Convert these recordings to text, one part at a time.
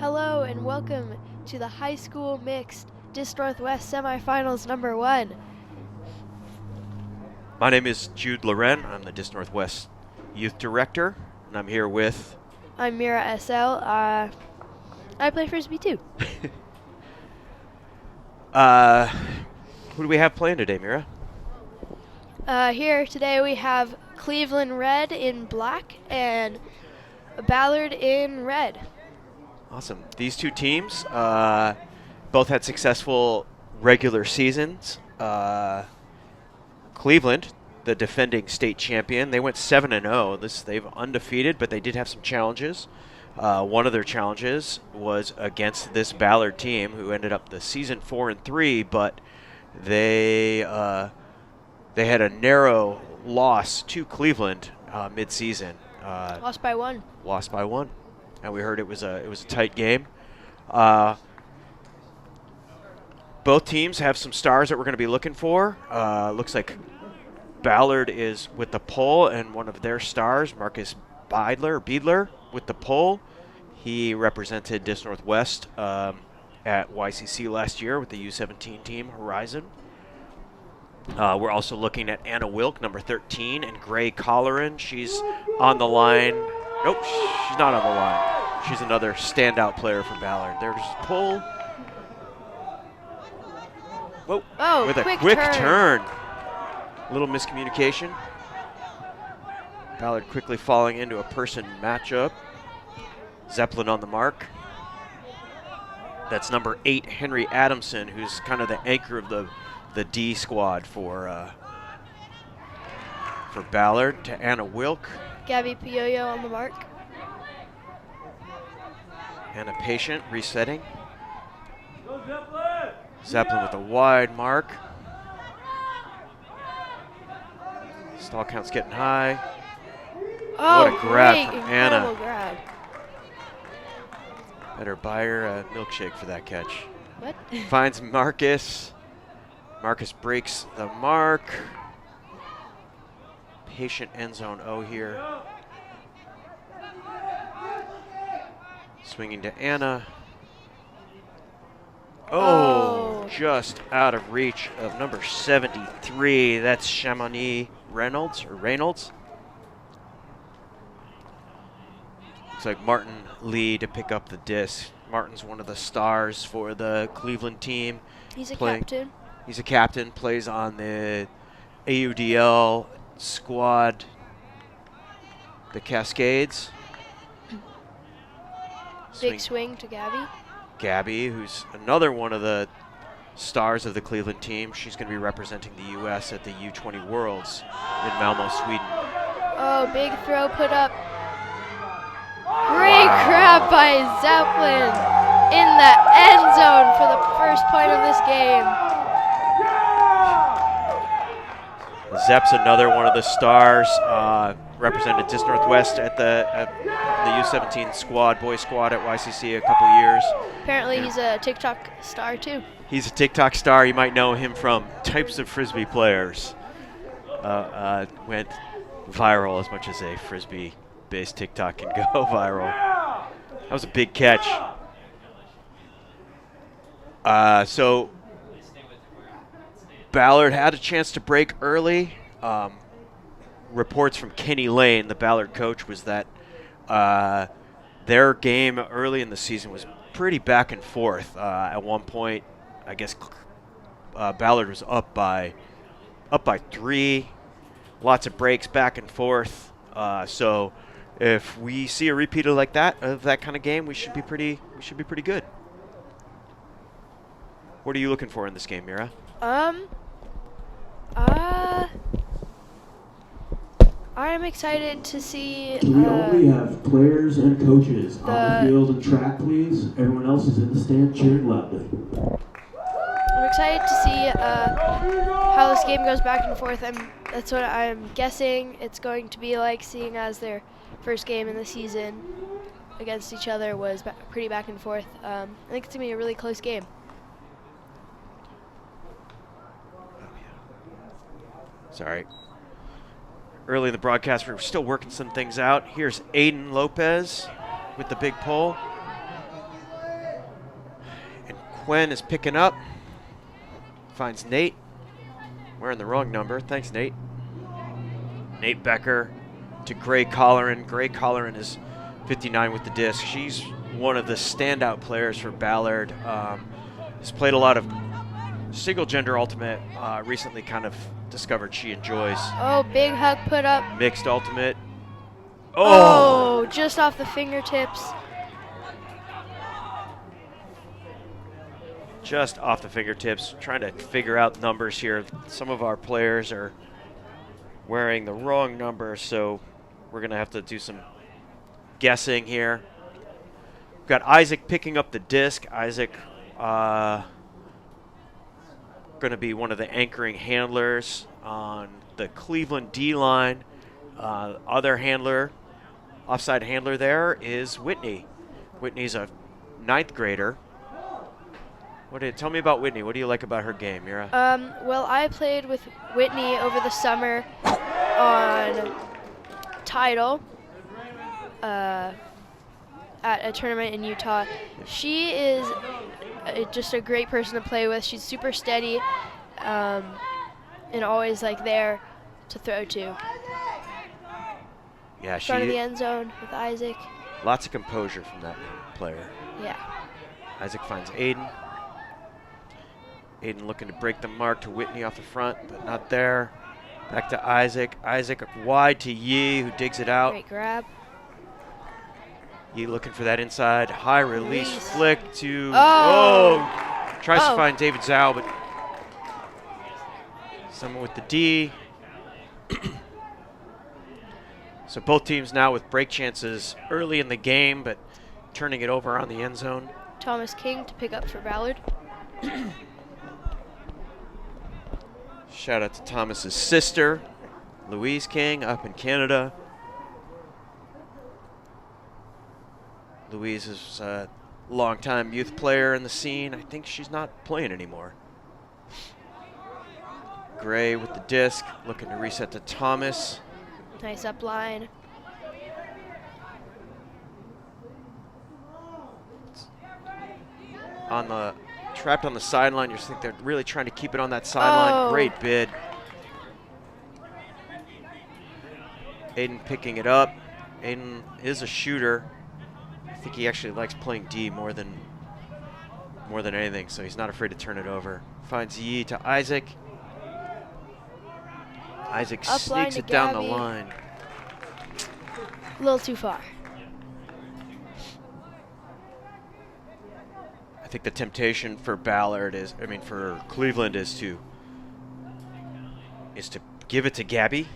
Hello and welcome to the high school mixed Disc Northwest semifinals number 1. My name is Jude Loren. I'm the Disc Northwest Youth Director, and I'm here with... I'm Mira SL. I play Frisbee too. Who do we have playing today, Mira? Here today we have Cleveland Red in black and Ballard in red. Awesome. These two teams both had successful regular seasons. Cleveland, the defending state champion, they went 7-0. They've undefeated, but they did have some challenges. One of their challenges was against this Ballard team, who ended up the season 4-3, but they had a narrow loss to Cleveland mid-season. Lost by 1. Lost by 1. And we heard it was a tight game. Both teams have some stars that we're going to be looking for. Looks like Ballard is with the pole, and one of their stars, Marcus Beidler, with the pole. He represented Disc Northwest at YCC last year with the U17 team, Horizon. We're also looking at Anna Wilk, number 13, and Gray Colleran. She's on the line. Nope, she's not on the line. She's another standout player for Ballard. There's pull. Whoa, Oh, with a quick turn. Little miscommunication. Ballard quickly falling into a person matchup. Zeppelin on the mark. That's number 8, Henry Adamson, who's kind of the anchor of the D squad for Ballard. To Anna Wilk. Gabby Pioyo on the mark. Anna Patient resetting. Zeppelin with a wide mark. Stall count's getting high. Oh, what a grab great, from incredible Anna. grab. Better buy her a milkshake for that catch. What? Finds Marcus. Marcus breaks the mark. Patient end zone O here. Swinging to Anna. Oh, just out of reach of number 73. That's Chamonix Reynolds. Looks like Martin Lee to pick up the disc. Martin's one of the stars for the Cleveland team. He's a captain. He's a captain, plays on the AUDL squad, the Cascades. Big swing to Gabby. Gabby, who's another one of the stars of the Cleveland team. She's going to be representing the U.S. at the U20 Worlds in Malmo, Sweden. Oh, big throw put up. Great grab by Zeppelin in the end zone for the first point of this game. Zepp's another one of the stars, represented Disc Northwest at the U17 squad, boys squad at YCC a couple years. Apparently he's a TikTok star too. He's a TikTok star. You might know him from Types of Frisbee Players. Went viral as much as a Frisbee-based TikTok can go viral. That was a big catch. So Ballard had a chance to break early. Reports from Kenny Lane, the Ballard coach, was that their game early in the season was pretty back and forth. At one point, I guess Ballard was up by 3. Lots of breaks back and forth. So if we see a repeat of that kind of game, we should be pretty good. What are you looking for in this game, Mira? I'm excited to see. We only have players and coaches on the field and track, please. Everyone else is in the stand cheering loudly. I'm excited to see how this game goes back and forth. That's what I'm guessing it's going to be like, seeing as their first game in the season against each other was pretty back and forth. I think it's going to be a really close game. Sorry. Early in the broadcast, we were still working some things out. Here's Aiden Lopez with the big pull. Quinn is picking up. Finds Nate. Wearing the wrong number. Thanks, Nate. Nate Becker to Gray Colleran. Gray Colleran is 59 with the disc. She's one of the standout players for Ballard. Has played a lot of single gender ultimate. Recently kind of discovered she enjoys Oh, big hug put up. mixed ultimate. Oh, just off the fingertips. Just off the fingertips. Trying to figure out numbers here. Some of our players are wearing the wrong number, so we're going to have to do some guessing here. We've got Isaac picking up the disc. Isaac going to be one of the anchoring handlers on the Cleveland D line. Other handler, offside handler there is Whitney. Whitney's a 9th grader. Tell me about Whitney. What do you like about her game, Mira? Well, I played with Whitney over the summer on Tidal at a tournament in Utah. She is just a great person to play with. She's super steady and always like there to throw to. Yeah, Front of the end zone with Isaac. Lots of composure from that player. Yeah. Isaac finds Aiden. Aiden looking to break the mark to Whitney off the front, but not there. Back to Isaac. Isaac wide to Yee, who digs it out. Great grab. Yee looking for that inside. High release flick to... Tries to find David Zhao, but someone with the D. So both teams now with break chances early in the game, but turning it over on the end zone. Thomas King to pick up for Ballard. Shout out to Thomas's sister, Louise King, up in Canada. Louise is a longtime youth player in the scene. I think she's not playing anymore. Gray with the disc, looking to reset to Thomas. Nice up line. Trapped on the sideline. You just think they're really trying to keep it on that sideline. Great bid. Aiden picking it up. Aiden is a shooter. I think he actually likes playing D more than anything, so he's not afraid to turn it over. Finds Yee to Isaac. Isaac sneaks it down the line. A little too far. I think the temptation for Ballard for Cleveland is to give it to Gabby.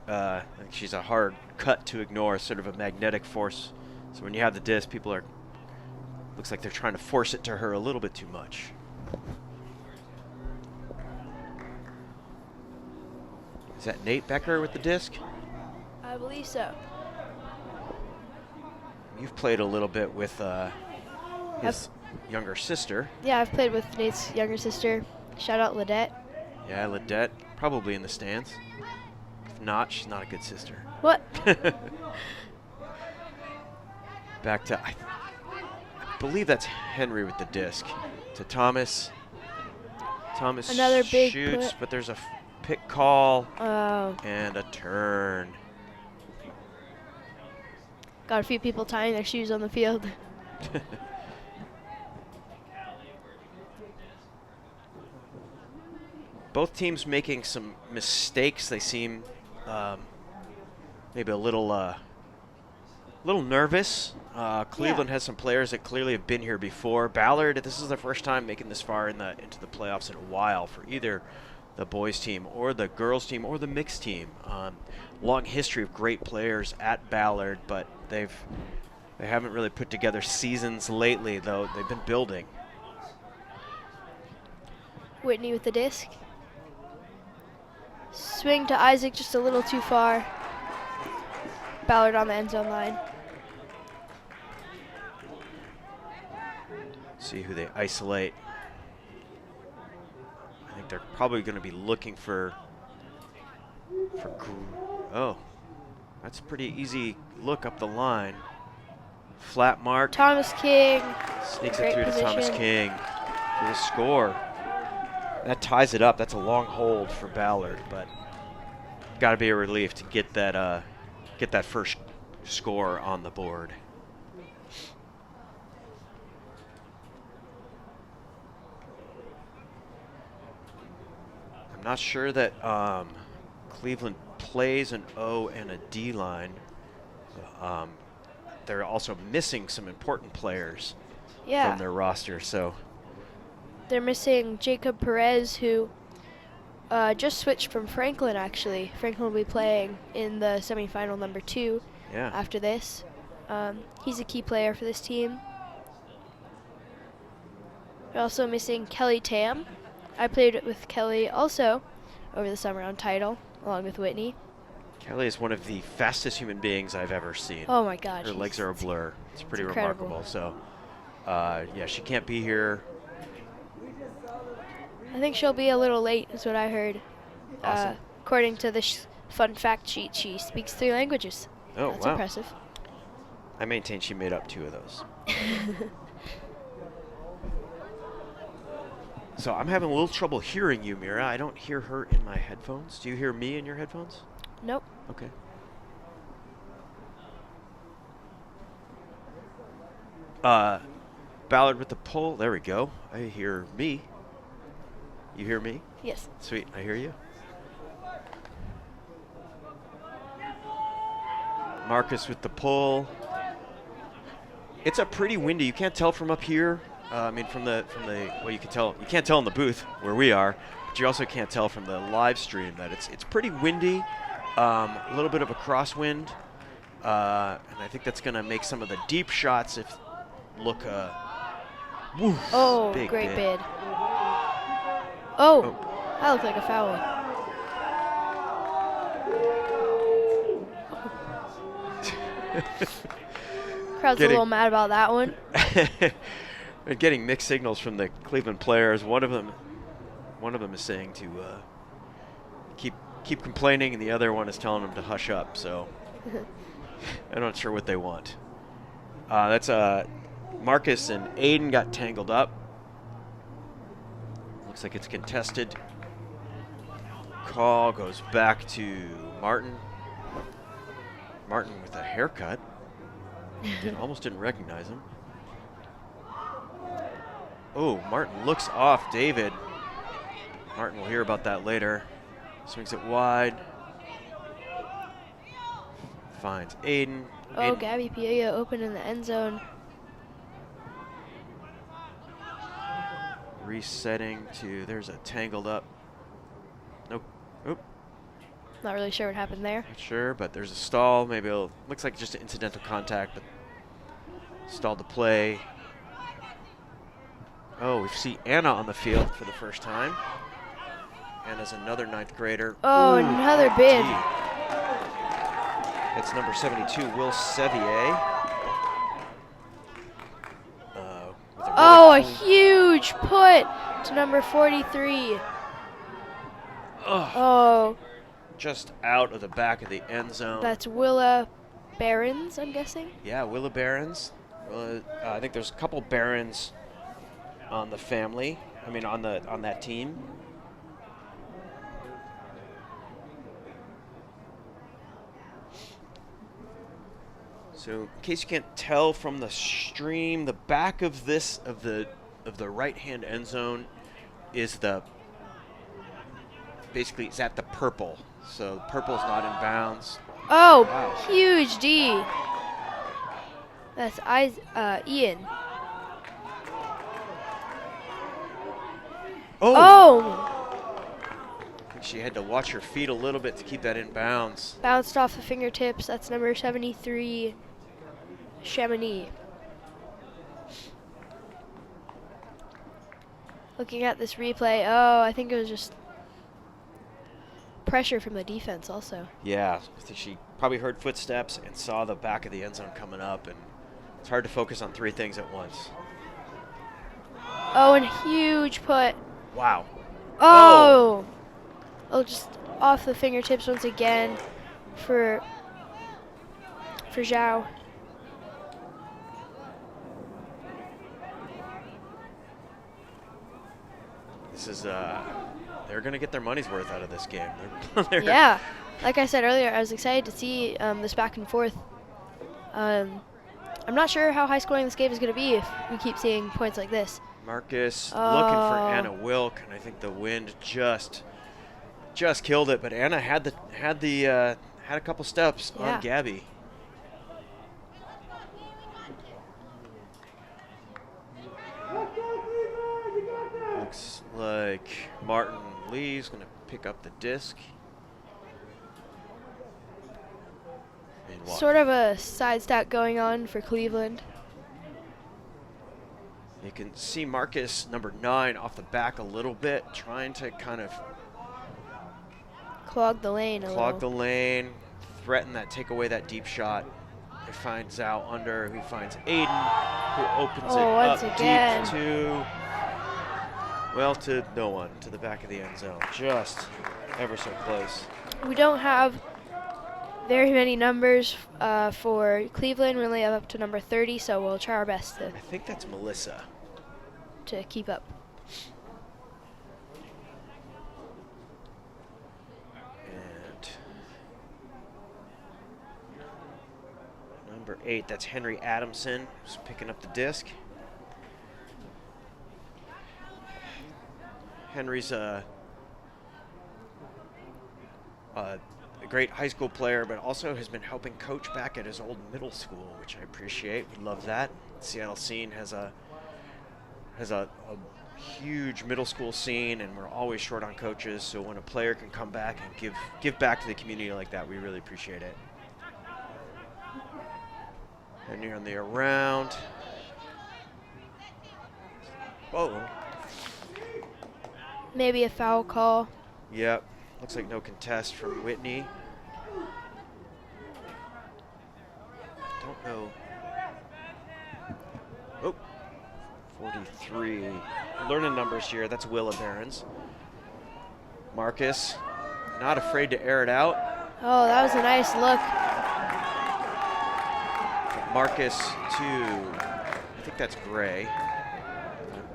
I think she's a hard cut to ignore, sort of a magnetic force. So when you have the disc, looks like they're trying to force it to her a little bit too much. Is that Nate Becker with the disc? I believe so. You've played a little bit with his younger sister. Yeah, I've played with Nate's younger sister. Shout out Ladette. Yeah, Ladette, probably in the stands. If not, she's not a good sister. What? Back to, I believe that's Henry with the disc. To Thomas. Thomas Another big shoots, put. but there's a pick call Oh. and a turn. Got a few people tying their shoes on the field. Both teams making some mistakes. They seem maybe a little nervous. Cleveland has some players that clearly have been here before. Ballard, this is their first time making this far into the playoffs in a while for either the boys team or the girls team or the mixed team. Long history of great players at Ballard, but they haven't really put together seasons lately, though they've been building. Whitney with the disc. Swing to Isaac just a little too far. Ballard on the end zone line. See who they isolate. I think they're probably going to be looking for oh, that's a pretty easy look up the line. Flat mark. Thomas King. Sneaks Great it through position. to Thomas King. for the score. That ties it up. That's a long hold for Ballard, but got to be a relief to get that first score on the board. I'm not sure that Cleveland plays an O and a D line. They're also missing some important players from their roster. So they're missing Jacob Perez, who just switched from Franklin, actually. Franklin will be playing in the semifinal number 2 after this. He's a key player for this team. We're also missing Kelly Tam. I played with Kelly also over the summer on title, along with Whitney. Kelly is one of the fastest human beings I've ever seen. Oh my God. Her legs are a blur. It's pretty incredible. remarkable. So, yeah, she can't be here. I think she'll be a little late, is what I heard. Awesome. According to the fun fact sheet, she speaks 3 languages. Oh, That's wow. impressive. I maintain she made up 2 of those. So I'm having a little trouble hearing you, Mira. I don't hear her in my headphones. Do you hear me in your headphones? Nope. Okay. Ballard with the pull. There we go. I hear me. You hear me? Yes. Sweet. I hear you. Marcus with the pull. It's a pretty windy. You can't tell from up here. I mean, from the well, you can tell. You can't tell in the booth where we are, but you also can't tell from the live stream that it's pretty windy. A little bit of a crosswind, and I think that's going to make some of the deep shots look. Woof, Oh, big great bid. bid. Oh, that looked like a foul. Crowd's a little mad about that one. They're getting mixed signals from the Cleveland players. One of them is saying to keep complaining, and the other one is telling them to hush up. So I'm not sure what they want. That's Marcus and Aiden got tangled up. Looks like it's contested. Call goes back to Martin. Martin with a haircut. Almost didn't recognize him. Oh, Martin looks off David. Martin will hear about that later. Swings it wide. Finds Aiden. Oh, Aiden. Gabby Piella open in the end zone. Resetting to, there's a tangled up. Nope. Oop. Not really sure what happened there. Not sure, but there's a stall. Maybe it'll, looks like just an incidental contact, but stalled the play. Oh, we see Anna on the field for the first time. Anna's another 9th grader. Oh, Ooh, another bid. gee. It's number 72, Will Sevier. Oh, a huge put to number 43. Oh. Just out of the back of the end zone. That's Willa Barons, I'm guessing. Yeah, Willa Barons. I think there's a couple Barons on the family. I mean, on that team. So, in case you can't tell from the stream, the back of the right-hand end zone is basically it's at the purple. So purple's not in bounds. Oh, wow. Huge D. That's Ian. Oh. I think she had to watch her feet a little bit to keep that in bounds. Bounced off the fingertips. That's number 73, Chamonix. Looking at this replay, oh, I think it was just pressure from the defense also. Yeah, I think she probably heard footsteps and saw the back of the end zone coming up, and it's hard to focus on 3 things at once. Oh, and huge put. Wow. Oh! Oh, just off the fingertips once again for Zhao. This is they're going to get their money's worth out of this game. Yeah, like I said earlier, I was excited to see this back and forth. I'm not sure how high scoring this game is going to be if we keep seeing points like this. Marcus looking for Anna Wilk, and I think the wind just killed it. But Anna had a couple steps on Gabby. Looks like Martin Lee's going to pick up the disc. Sort of a side stack going on for Cleveland. You can see Marcus, number 9, off the back a little bit, trying to kind of clog the lane threaten that, take away that deep shot. He finds out under, who finds Aiden, who opens it up again. Deep to no one, to the back of the end zone. Just ever so close. We don't have very many numbers for Cleveland. We only have up to number 30, so we'll try our best to. I think that's Melissa. To keep up. And number 8, that's Henry Adamson, who's picking up the disc. Henry's a great high school player, but also has been helping coach back at his old middle school, which I appreciate. We love that. Seattle scene has a huge middle school scene, and we're always short on coaches. So when a player can come back and give back to the community like that, we really appreciate it. And you're on the around. Whoa. Maybe a foul call. Yep. Looks like no contest from Whitney. Don't know. Oh, 43. Learning numbers here. That's Willa Barons. Marcus, not afraid to air it out. Oh, that was a nice look. Marcus to, I think that's Gray.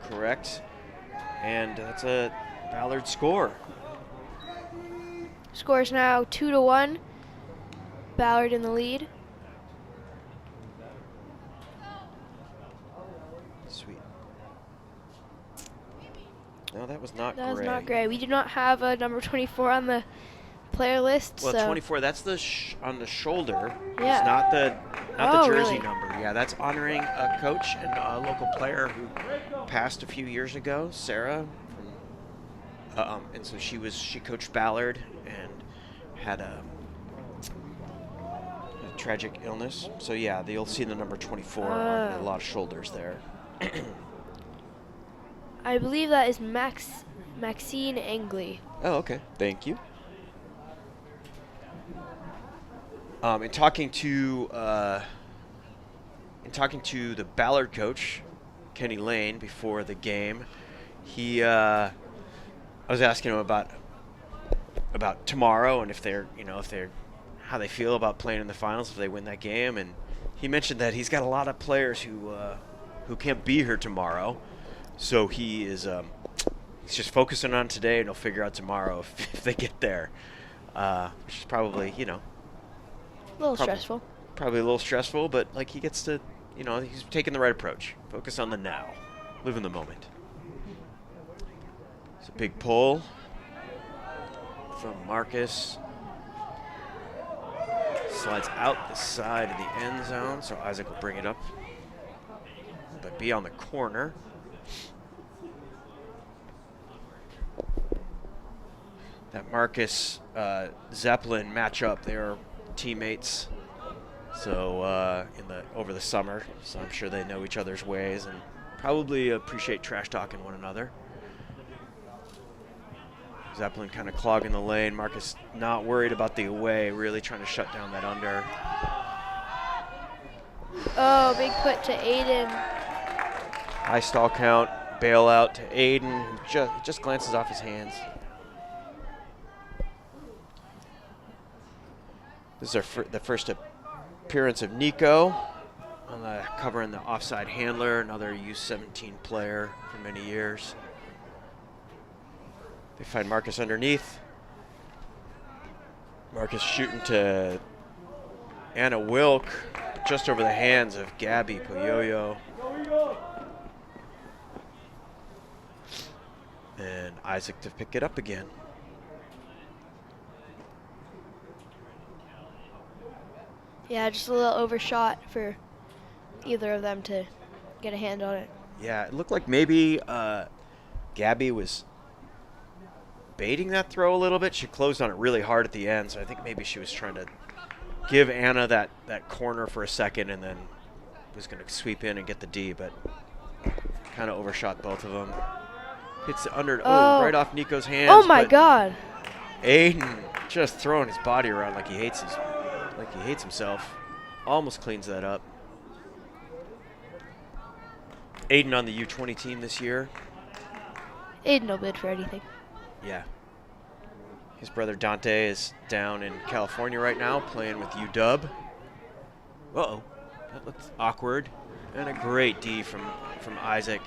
Correct. And that's a Ballard score. Score's now 2-1. Ballard in the lead. Sweet. No, that was not Gray. That was not Gray. We do not have a number 24 on the player list. Well, so 24. That's the on the shoulder. Yeah. It's not the jersey really? number. Yeah, that's honoring a coach and a local player who passed a few years ago, Sarah. And so she coached Ballard and had a tragic illness. So yeah, you'll see the number 24 on a lot of shoulders there. I believe that is Maxine Angley. Oh, okay. Thank you. In talking to the Ballard coach, Kenny Lane, before the game, I was asking him about tomorrow and if how they feel about playing in the finals if they win that game, and he mentioned that he's got a lot of players who can't be here tomorrow, so he's just focusing on today, and he'll figure out tomorrow if they get there, which is probably a little stressful. Probably a little stressful, but like he gets to, he's taking the right approach. Focus on the now, live in the moment. It's a big pull from Marcus. Slides out the side of the end zone, so Isaac will bring it up, but be on the corner. That Marcus Zeppelin matchup, they're teammates. So over the summer, so I'm sure they know each other's ways and probably appreciate trash talking one another. Zeppelin kind of clogging the lane. Marcus not worried about the away, really trying to shut down that under. Oh, big put to Aiden. High stall count, bailout to Aiden, who just glances off his hands. This is the first appearance of Nico on the covering the offside handler, another U17 player for many years. They find Marcus underneath. Marcus shooting to Anna Wilk, just over the hands of Gabby Poyoyo. And Isaac to pick it up again. Yeah, just a little overshot for either of them to get a hand on it. Yeah, it looked like maybe Gabby was baiting that throw a little bit. She closed on it really hard at the end, so I think maybe she was trying to give Anna that corner for a second and then was going to sweep in and get the D, but kind of overshot both of them. Hits it under, right off Nico's hands. Oh my God. Aiden just throwing his body around like he hates himself. Almost cleans that up. Aiden on the U20 team this year. Aiden no bid for anything. Yeah. His brother Dante is down in California right now playing with UW. Uh-oh. That looks awkward. And a great D from Isaac.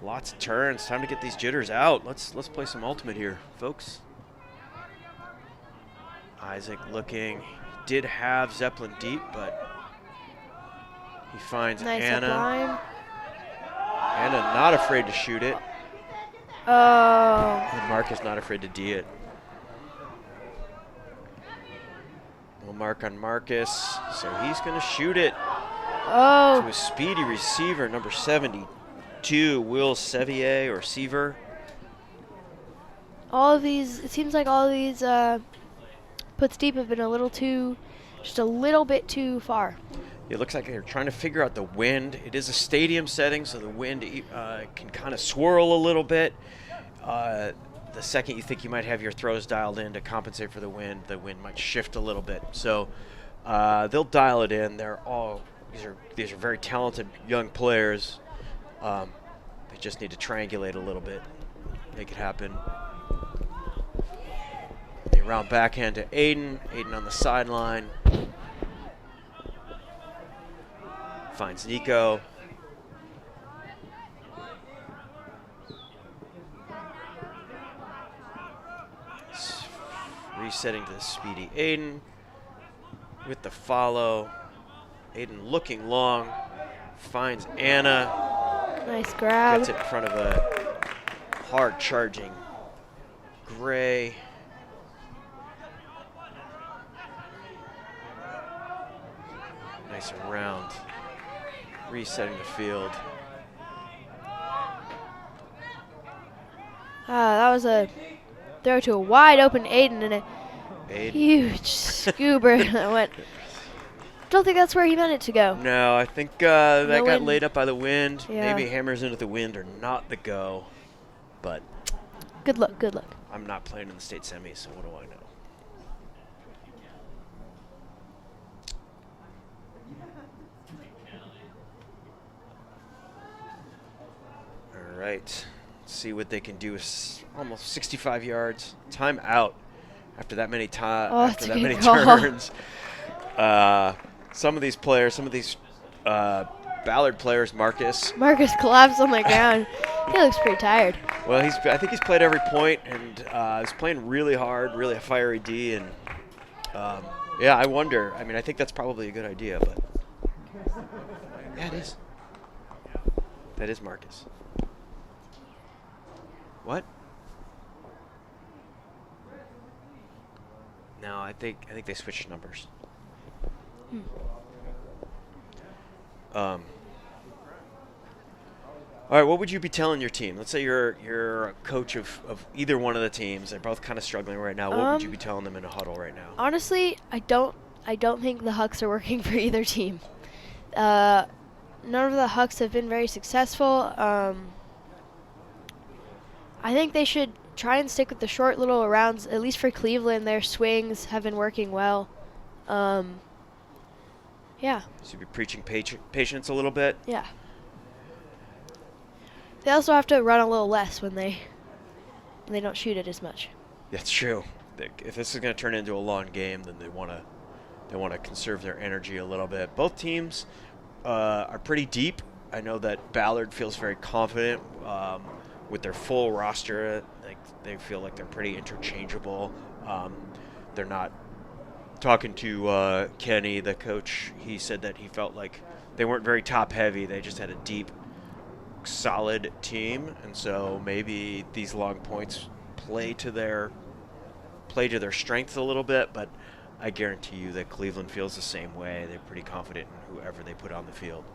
Lots of turns. Time to get these jitters out. Let's play some ultimate here, folks. Isaac looking. Did have Zeppelin deep, but he finds nice Anna. Line. Anna not afraid to shoot it. Oh. And Mark is not afraid to D it. No mark on Marcus, so he's going to shoot it Oh. to a speedy receiver, number 72, Will Sevier or Seaver. All of these, it seems like all of these puts deep have been just a little bit too far. It looks like they're trying to figure out the wind. It is a stadium setting, so the wind can kind of swirl a little bit. The second you think you might have your throws dialed in to compensate for the wind might shift a little bit. So they'll dial it in. These are very talented young players. They just need to triangulate a little bit, make it happen. They round backhand to Aiden. Aiden on the sideline. Finds Nico. Resetting to the speedy Aiden with the follow. Aiden looking long. Finds Anna. Nice grab. Gets it in front of a hard charging Gray. Nice and round. Resetting the field. That was a throw to a wide open Aiden and a huge scuba that went. Don't think that's where he meant it to go. No, I think that got wind. laid up by the wind. Yeah. Maybe hammers into the wind or not the go. But Good luck, good luck. I'm not playing in the state semis, so what do I know? All right, let's see what they can do. Almost 65 yards. Time out after that many turns. Some of these Ballard players, Marcus collapsed on the ground. He looks pretty tired. Well, I think he's played every point, and he's playing really hard, really a fiery D, and yeah, I wonder. I mean, I think that's probably a good idea, but yeah, it is. That is Marcus. What? No, I think they switched numbers. All right, what would you be telling your team? Let's say you're a coach of either one of the teams. They're both kind of struggling right now. What would you be telling them in a huddle right now? Honestly, I don't think the Hucks are working for either team. None of the Hucks have been very successful. I think they should try and stick with the short little rounds. At least for Cleveland, their swings have been working well. Yeah. So you'd be preaching patience a little bit? Yeah. They also have to run a little less when they don't shoot it as much. That's true. If this is going to turn into a long game, then they want to conserve their energy a little bit. Both teams are pretty deep I know that Ballard feels very confident with their full roster. Like they feel like they're pretty interchangeable. They're not talking to Kenny, the coach. He said that he felt like they weren't very top heavy. They just had a deep, solid team, and so maybe these long points play to their strengths a little bit. But I guarantee you that Cleveland feels the same way. They're pretty confident in whoever they put on the field.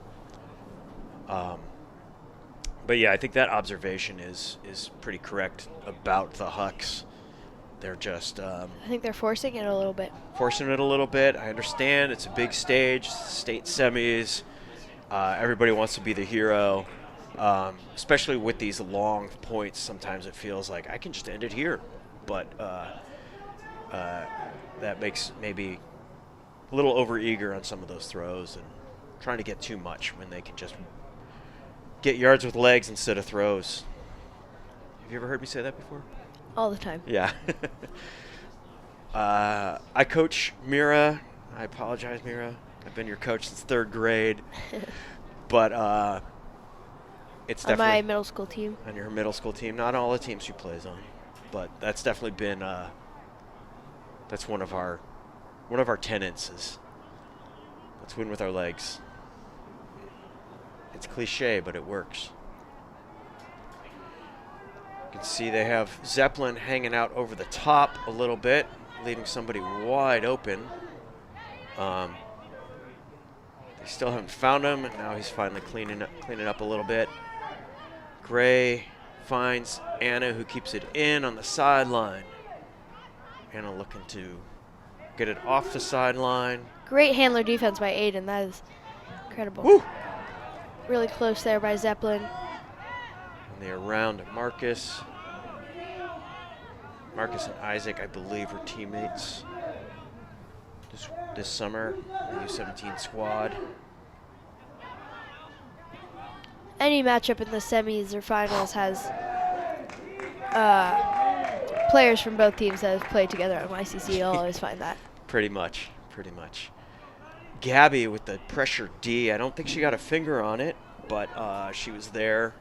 But yeah, I think that observation is pretty correct about the Hucks. They're just I think they're forcing it a little bit. I understand it's a big stage, state semis. Everybody wants to be the hero, especially with these long points. Sometimes it feels like I can just end it here, but that makes maybe a little overeager on some of those throws and trying to get too much when they can just get yards with legs instead of throws. Have you ever heard me say that before? All the time. Yeah. I coach Mira. I apologize, Mira. I've been your coach since 3rd grade. But it's definitely on my middle school team. On your middle school team. Not all the teams she plays on. But that's definitely been that's one of our tenets is let's win with our legs. It's cliche, but it works. You can see they have Zeppelin hanging out over the top a little bit, leaving somebody wide open. They still haven't found him, and now he's finally cleaning up a little bit. Gray finds Anna, who keeps it in on the sideline. Anna looking to get it off the sideline. Great handler defense by Aiden. That is incredible. Woo! Really close there by Zeppelin. And they're around Marcus. Marcus and Isaac, I believe, were teammates this summer in the U17 squad. Any matchup in the semis or finals has players from both teams that have played together on YCC. You'll always find that. Pretty much. Gabby with the pressure D. I don't think she got a finger on it, but she was there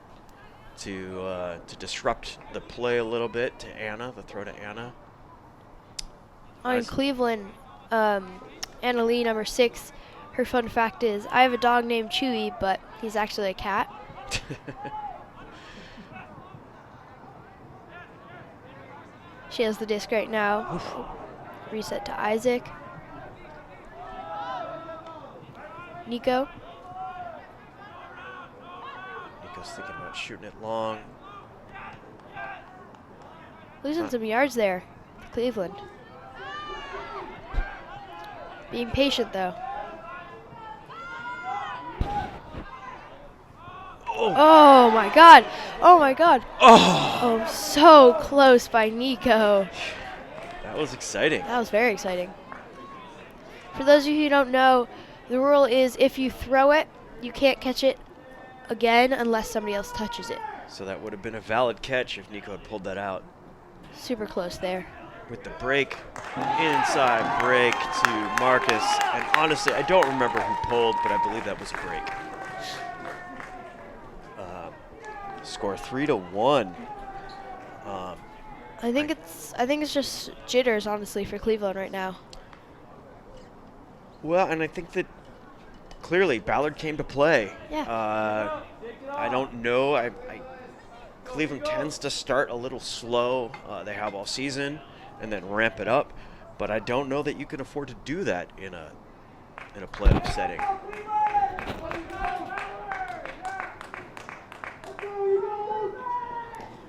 to disrupt the play a little bit to Anna, the throw to Anna. On Cleveland, Anna Lee, number 6, her fun fact is, I have a dog named Chewy, but he's actually a cat. She has the disc right now. Reset to Isaac. Nico. Nico's thinking about shooting it long. Losing some yards there, Cleveland. Being patient, though. Oh my God. Oh, so close by Nico. That was exciting. That was very exciting. For those of you who don't know, the rule is if you throw it, you can't catch it again unless somebody else touches it. So that would have been a valid catch if Nico had pulled that out. Super close there. With the break, inside break to Marcus. And honestly, I don't remember who pulled, but I believe that was a break. Score 3-1. I think it's just jitters, honestly, for Cleveland right now. Well, and I think that clearly Ballard came to play. Yeah. I don't know. Cleveland tends to start a little slow. They have all season, and then ramp it up. But I don't know that you can afford to do that in a playoff setting.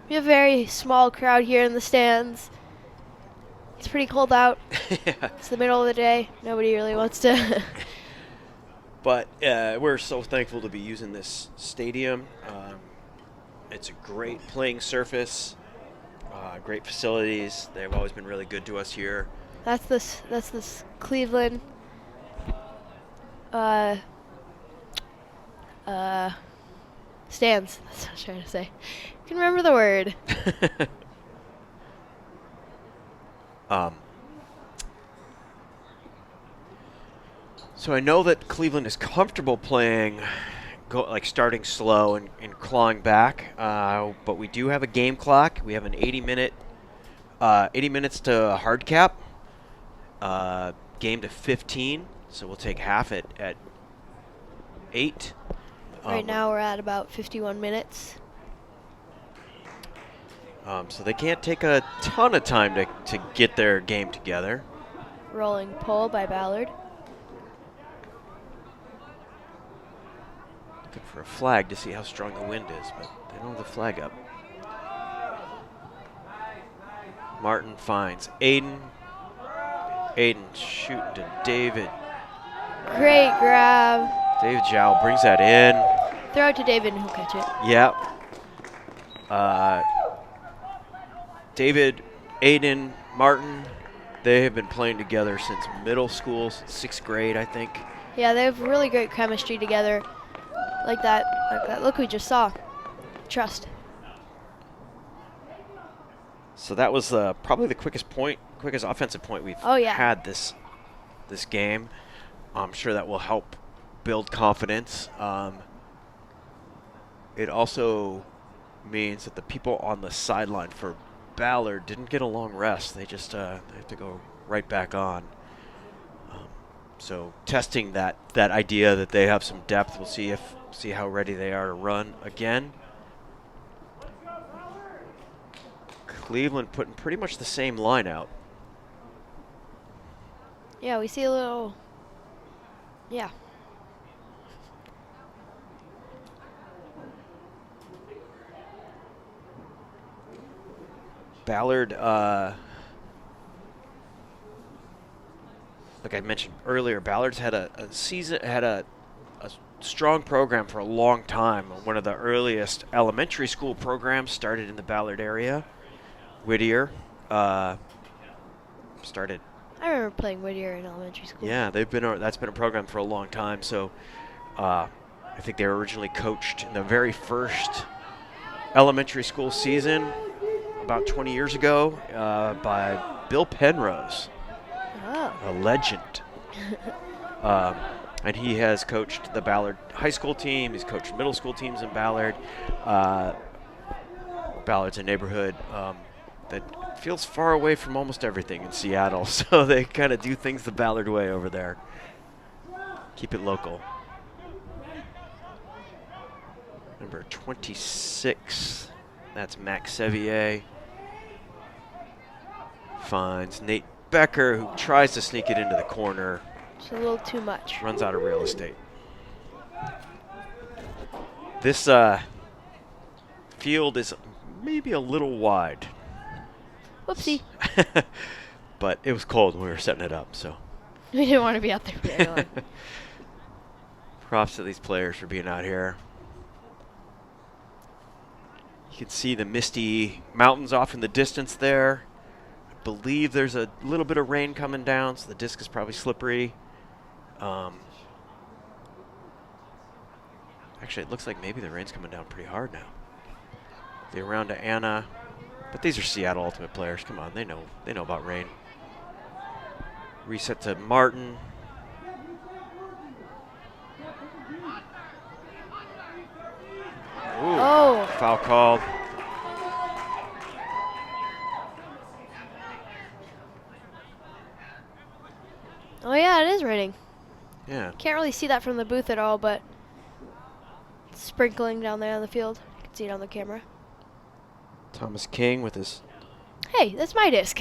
We have a very small crowd here in the stands. It's pretty cold out. Yeah. It's the middle of the day. Nobody really wants to. But we're so thankful to be using this stadium. It's a great playing surface, great facilities. They've always been really good to us here. That's this Cleveland stands. That's what I was trying to say. I can remember the word. So I know that Cleveland is comfortable playing starting slow and clawing back. But we do have a game clock. We have an 80 minutes to hard cap. Game to 15. So we'll take half at 8. Right now we're at about 51 minutes. So they can't take a ton of time to get their game together. Rolling pole by Ballard. Looking for a flag to see how strong the wind is, but they don't have the flag up. Martin finds Aiden. Aiden shooting to David. Great grab. David Jow brings that in. Throw it to David and he'll catch it. Yep. David, Aiden, Martin, they have been playing together since middle school, 6th grade, I think. Yeah, they have really great chemistry together. Like that look we just saw. Trust. So that was probably the quickest offensive point we've had this game. I'm sure that will help build confidence. It also means that the people on the sideline for Ballard didn't get a long rest. They just they have to go right back on. So testing that idea that they have some depth. We'll see how ready they are to run again. Cleveland putting pretty much the same line out. Yeah, we see a little. Yeah. Ballard, like I mentioned earlier, Ballard's had a strong program for a long time. One of the earliest elementary school programs started in the Ballard area. Whittier started. I remember playing Whittier in elementary school. Yeah, that's been a program for a long time. So I think they were originally coached in the very first elementary school season about 20 years ago by Bill Penrose, a legend. And he has coached the Ballard high school team. He's coached middle school teams in Ballard. Ballard's a neighborhood that feels far away from almost everything in Seattle, so they kind of do things the Ballard way over there. Keep it local. Number 26, that's Max Sevier. Finds Nate Becker, who tries to sneak it into the corner. It's a little too much. Runs out of real estate. This field is maybe a little wide. Whoopsie. But it was cold when we were setting it up, so. We didn't want to be out there very long. Props to these players for being out here. You can see the misty mountains off in the distance there. I believe there's a little bit of rain coming down, so the disc is probably slippery. Actually, it looks like maybe the rain's coming down pretty hard now. They're around to Anna. But these are Seattle Ultimate players. Come on, they know about rain. Reset to Martin. Ooh, oh. Foul called. Oh yeah, it is raining. Yeah. Can't really see that from the booth at all, but it's sprinkling down there on the field. You can see it on the camera. Thomas King with his. Hey, that's my disc.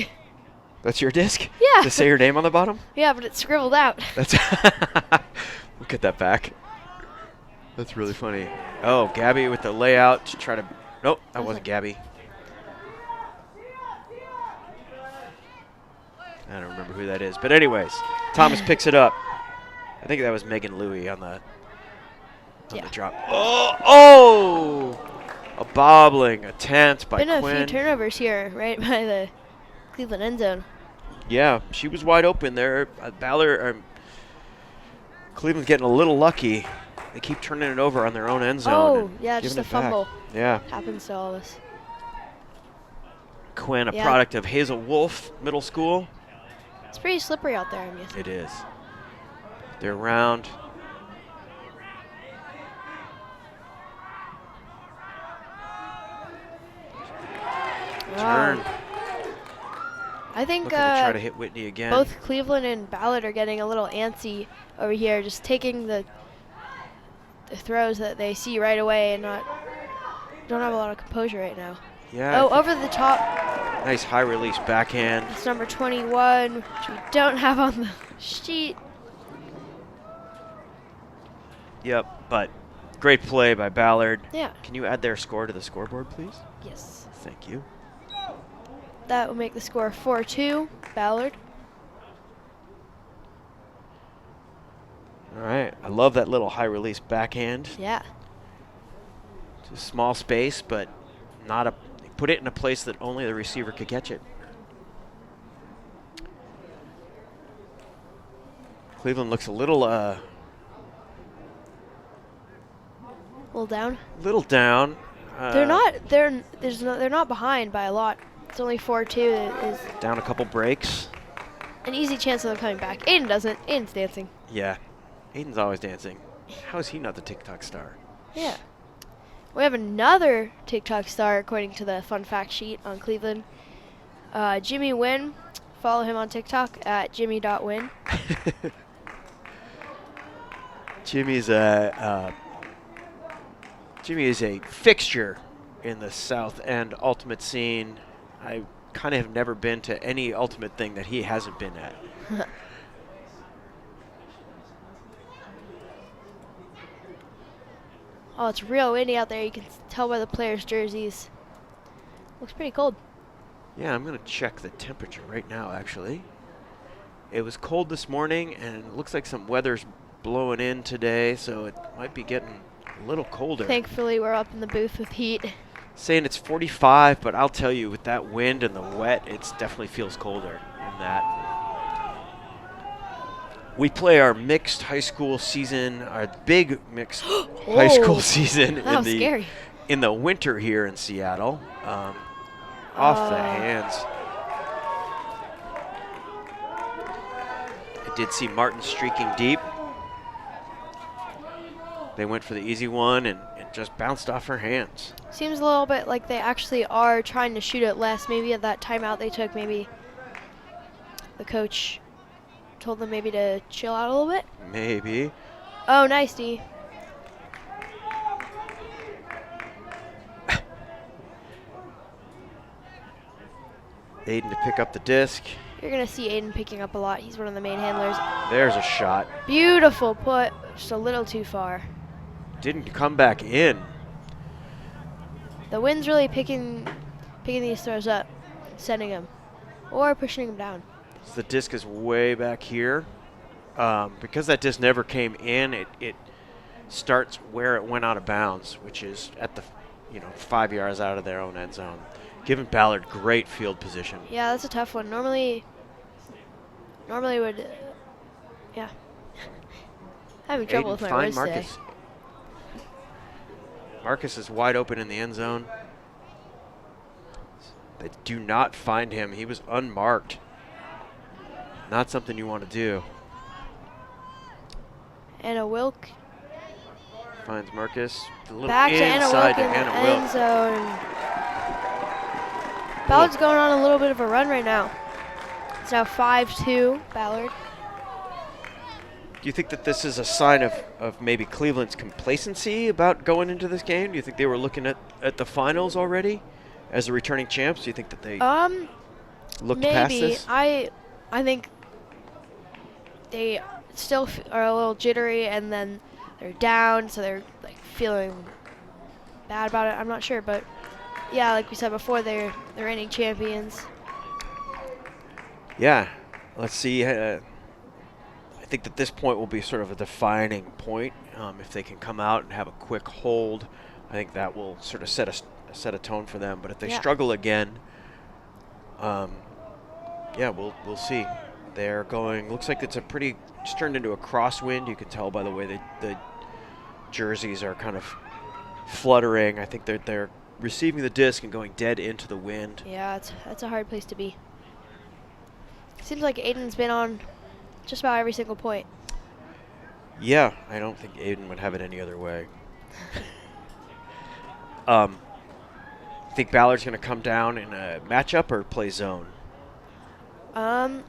That's your disc? Yeah. Does it say your name on the bottom? Yeah, but it's scribbled out. That's. We'll get that back. That's really funny. Oh, Gabby with the layout to try to. Nope, that wasn't Gabby. I don't remember who that is, but anyways, Thomas picks it up. I think that was Megan Louie on the drop. Oh! A bobbling attempt by Quinn. Been a few turnovers here, right by the Cleveland end zone. Yeah, she was wide open there. Cleveland's getting a little lucky. They keep turning it over on their own end zone. Oh, yeah, just a fumble. Yeah. Happens to all of us. Quinn, a product of Hazel Wolf Middle School. It's pretty slippery out there, I'm guessing. It is. They're around. Turn. I think Looking to try to hit Whitney again. both Cleveland and Ballard are getting a little antsy over here, just taking the throws that they see right away and don't have a lot of composure right now. Yeah. Oh, over the top. Nice high release backhand. It's number 21, which we don't have on the sheet. Yep, but great play by Ballard. Yeah. Can you add their score to the scoreboard, please? Yes. Thank you. That will make the score 4-2, Ballard. All right. I love that little high release backhand. Yeah. It's a small space, but not a. Put it in a place that only the receiver could catch it. Cleveland looks a little down. Little down. They're not behind by a lot. It's only 4-2. It is Down a couple breaks. an easy chance of them coming back. Aiden doesn't. Aiden's dancing. Yeah. Aiden's always dancing. How is he not the TikTok star? Yeah. We have another TikTok star according to the fun fact sheet on Cleveland. Jimmy Wynn. Follow him on TikTok at jimmy.win. Jimmy is a fixture in the South End Ultimate scene. I kind of have never been to any Ultimate thing that he hasn't been at. Oh, it's real windy out there. You can tell by the players' jerseys. Looks pretty cold. Yeah, I'm going to check the temperature right now, actually. It was cold this morning, and it looks like some weather's blowing in today, so it might be getting a little colder. Thankfully, we're up in the booth with heat. Saying it's 45, but I'll tell you, with that wind and the wet, it definitely feels colder than that. We play our mixed high school season, our big mixed high school season in the winter here in Seattle. Off the hands. I did see Martin streaking deep. They went for the easy one and it just bounced off her hands. Seems a little bit like they actually are trying to shoot it less. Maybe at that timeout they took, maybe the coach told them maybe to chill out a little bit. Maybe. Oh, nice, D. Aiden to pick up the disc. You're going to see Aiden picking up a lot. He's one of the main handlers. There's a shot. Beautiful put, just a little too far. Didn't come back in. The wind's really picking these throws up, setting them, or pushing them down. So the disc is way back here. Because that disc never came in, it starts where it went out of bounds, which is at the 5 yards out of their own end zone. Giving Ballard great field position. Yeah, that's a tough one. Normally would, yeah. Having trouble with my words today. Marcus is wide open in the end zone. They do not find him. He was unmarked. Not something you want to do. Anna Wilk. Finds Marcus. A little Back to Anna Wilk in the end zone. Ballard's going on a little bit of a run right now. It's now 5-2, Ballard. Do you think that this is a sign of maybe Cleveland's complacency about going into this game? Do you think they were looking at the finals already as the returning champs? Do you think that they looked past this? I think they still are a little jittery, and then they're down, so they're like feeling bad about it. I'm not sure, but yeah, like we said before, they're the reigning champions. Yeah, let's see. I think that this point will be sort of a defining point. If they can come out and have a quick hold, I think that will sort of set a tone for them. But if they struggle again, yeah, we'll see. They're going. Looks like it's it's turned into a crosswind. You can tell by the way the jerseys are kind of fluttering. I think they're receiving the disc and going dead into the wind. Yeah, that's a hard place to be. Seems like Aiden's been on just about every single point. Yeah, I don't think Aiden would have it any other way. You think Ballard's going to come down in a matchup or play zone? I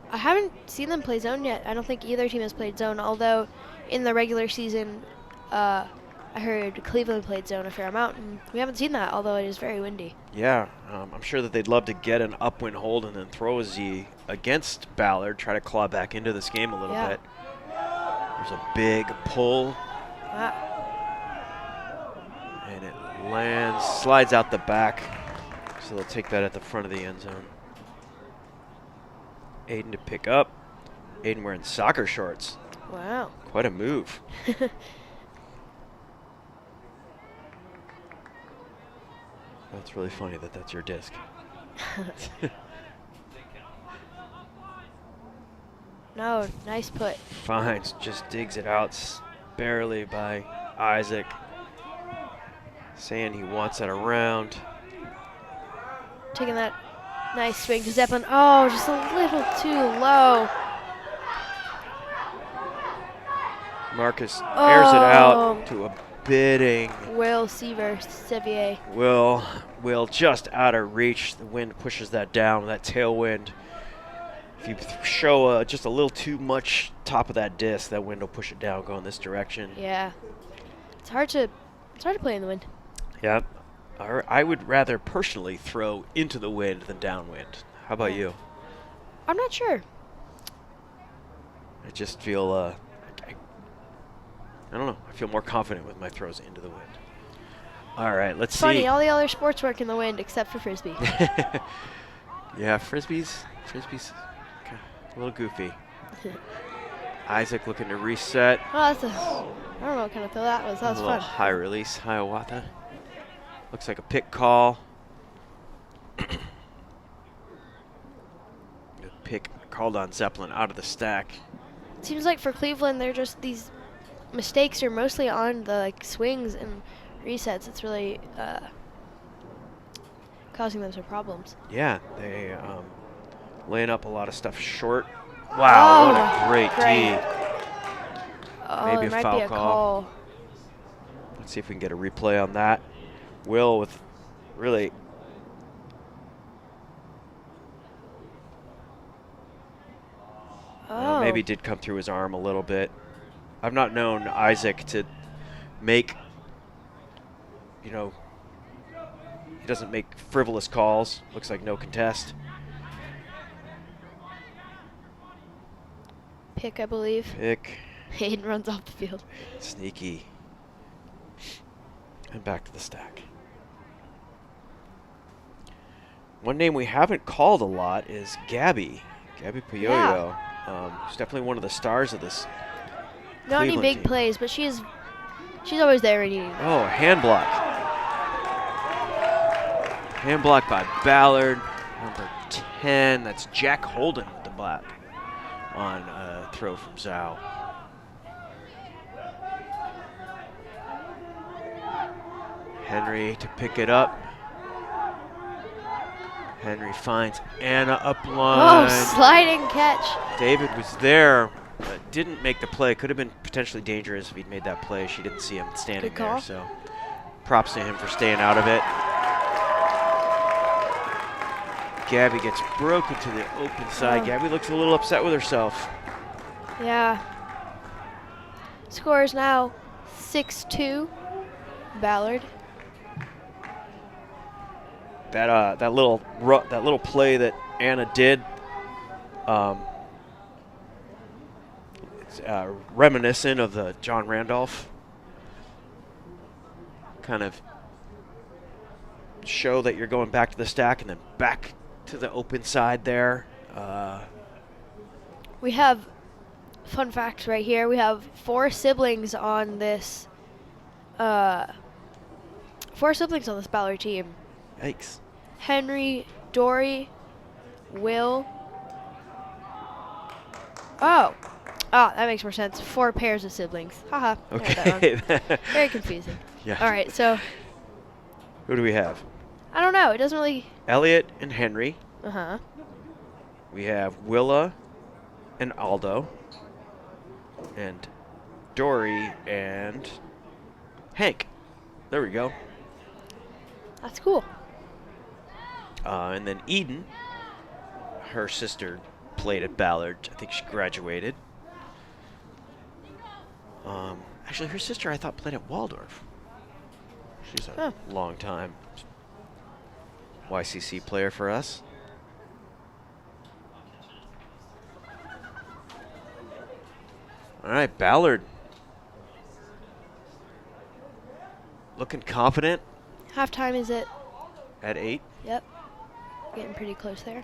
haven't seen them play zone yet. I don't think either team has played zone, although in the regular season, I heard Cleveland played zone a fair amount, and we haven't seen that, although it is very windy. Yeah, I'm sure that they'd love to get an upwind hold and then throw a Z against Ballard, try to claw back into this game a little bit. There's a big pull. Wow. And it lands, slides out the back, so they'll take that at the front of the end zone. Aiden to pick up. Aiden wearing soccer shorts. Wow. Quite a move. That's really funny that that's your disc. No, nice put. Finds, just digs it out barely by Isaac. Saying he wants it around. Taking that nice swing to Zeppelin. Oh, just a little too low. Marcus airs it out to a bidding. Will Sevier. Will just out of reach. The wind pushes that down, that tailwind. If you show just a little too much top of that disc, that wind will push it down, go in this direction. Yeah. It's hard to play in the wind. Yeah. I would rather personally throw into the wind than downwind. How about you? I'm not sure. I just feel, I don't know. I feel more confident with my throws into the wind. All right, let's see. Funny, all the other sports work in the wind except for Frisbee. Yeah, Frisbee's a little goofy. Isaac looking to reset. Oh, that's I don't know what kind of throw that was. That was a little fun. high release, Hiawatha. Looks like a pick call. The pick called on Zeppelin out of the stack. It seems like for Cleveland, they're just these mistakes are mostly on the swings and resets. It's really causing them some problems. Yeah, they laying up a lot of stuff short. Wow, what a great D. Oh, Maybe there a might foul be a call. Let's see if we can get a replay on that. Will with really maybe did come through his arm a little bit. I've not known Isaac to make, he doesn't make frivolous calls. Looks like no contest. Pick, I believe. Pick. Hayden runs off the field. Sneaky. And back to the stack. One name we haven't called a lot is Gabby. Gabby Puyoyo. Yeah. She's definitely one of the stars of this Not any Cleveland big team. plays, but she's always there when you need. Oh, hand block. Hand block by Ballard. Number 10. That's Jack Holden with the block on a throw from Zhao. Henry to pick it up. Henry finds Anna upline. Oh, sliding catch. David was there, but didn't make the play. Could have been potentially dangerous if he'd made that play. She didn't see him standing Good call. there, so props to him for staying out of it. Gabby gets broken to the open side. Gabby looks a little upset with herself. Yeah. Score is now 6-2. Ballard. That little play that Anna did, it's reminiscent of the John Randolph kind of show that you're going back to the stack and then back to the open side there. We have fun facts right here. We have 4 siblings on this. 4 siblings on this Ballard team. Yikes. Henry, Dory, Will. Oh, that makes more sense. 4 pairs of siblings. Haha. I got that wrong. Okay. Very confusing. Yeah. All right, so Who do we have? I don't know. It doesn't really. Elliot and Henry. Uh-huh. We have Willa and Aldo. And Dory and Hank. There we go. That's cool. And then Eden, her sister played at Ballard. I think she graduated. Actually, her sister I thought played at Waldorf. She's a long time YCC player for us. All right, Ballard. Looking confident. Half time is it? At 8. Yep. Getting pretty close there.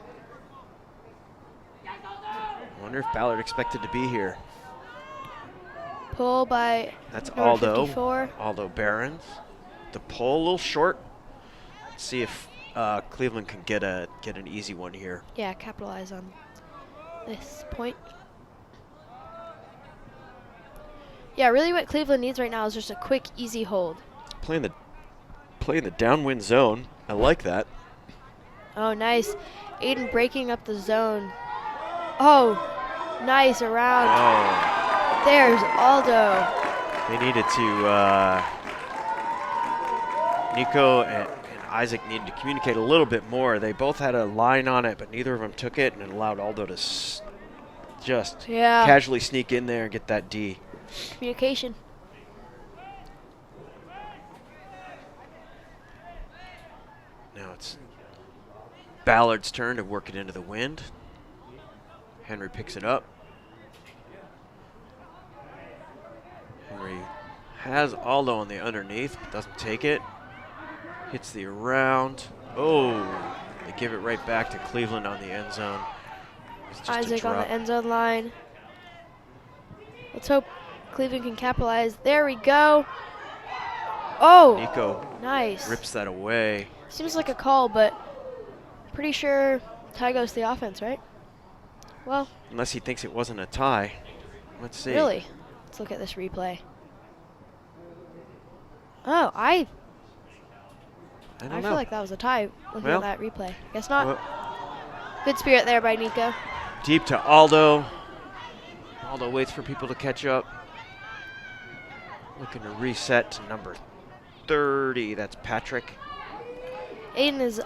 I wonder if Ballard expected to be here. Pull by That's number Aldo. 54. Aldo Barons. The pull a little short. Let's see if Cleveland can get an easy one here. Yeah, capitalize on this point. Yeah, really what Cleveland needs right now is just a quick, easy hold. Playing the downwind zone. I like that. Oh, nice. Aiden breaking up the zone. Oh, nice around. Oh, There's Aldo. they needed to. Nico and Isaac needed to communicate a little bit more. They both had a line on it, but neither of them took it, and it allowed Aldo to just casually sneak in there and get that D. Communication. Now it's Ballard's turn to work it into the wind. Henry picks it up. Henry has Aldo on the underneath, but doesn't take it. Hits the around. Oh, they give it right back to Cleveland on the end zone. Isaac on the end zone line. Let's hope Cleveland can capitalize. There we go. Oh, Nico nice. rips that away. Seems like a call, but pretty sure tie goes to the offense, right? Well, Unless he thinks it wasn't a tie. Let's see. really? Let's look at this replay. Oh, I I don't know. feel like that was a tie looking Well, at that replay. Guess not. Well, Good spirit there by Nico. deep to Aldo. Aldo waits for people to catch up. Looking to reset to number 30. That's Patrick. Aiden is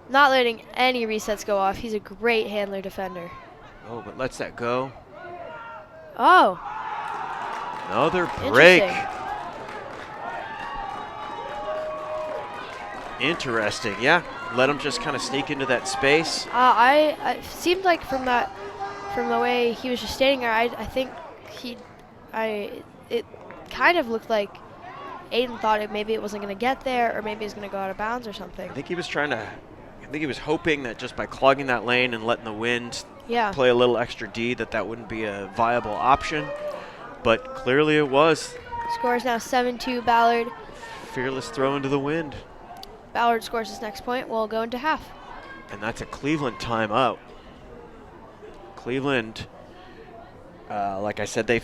not letting any resets go off. He's a great handler defender. Oh, but lets that go. Oh, Another break. Interesting. Yeah. Let him just kind of sneak into that space. I seemed like from the way he was just standing there, I think it kind of looked like Aiden thought maybe it wasn't going to get there, or maybe it was going to go out of bounds or something. I think he was hoping that just by clogging that lane and letting the wind play a little extra D, that wouldn't be a viable option. But clearly it was. Score is now 7-2 Ballard. Fearless throw into the wind. Ballard scores his next point. We'll go into half. And that's a Cleveland timeout. Cleveland, like I said, they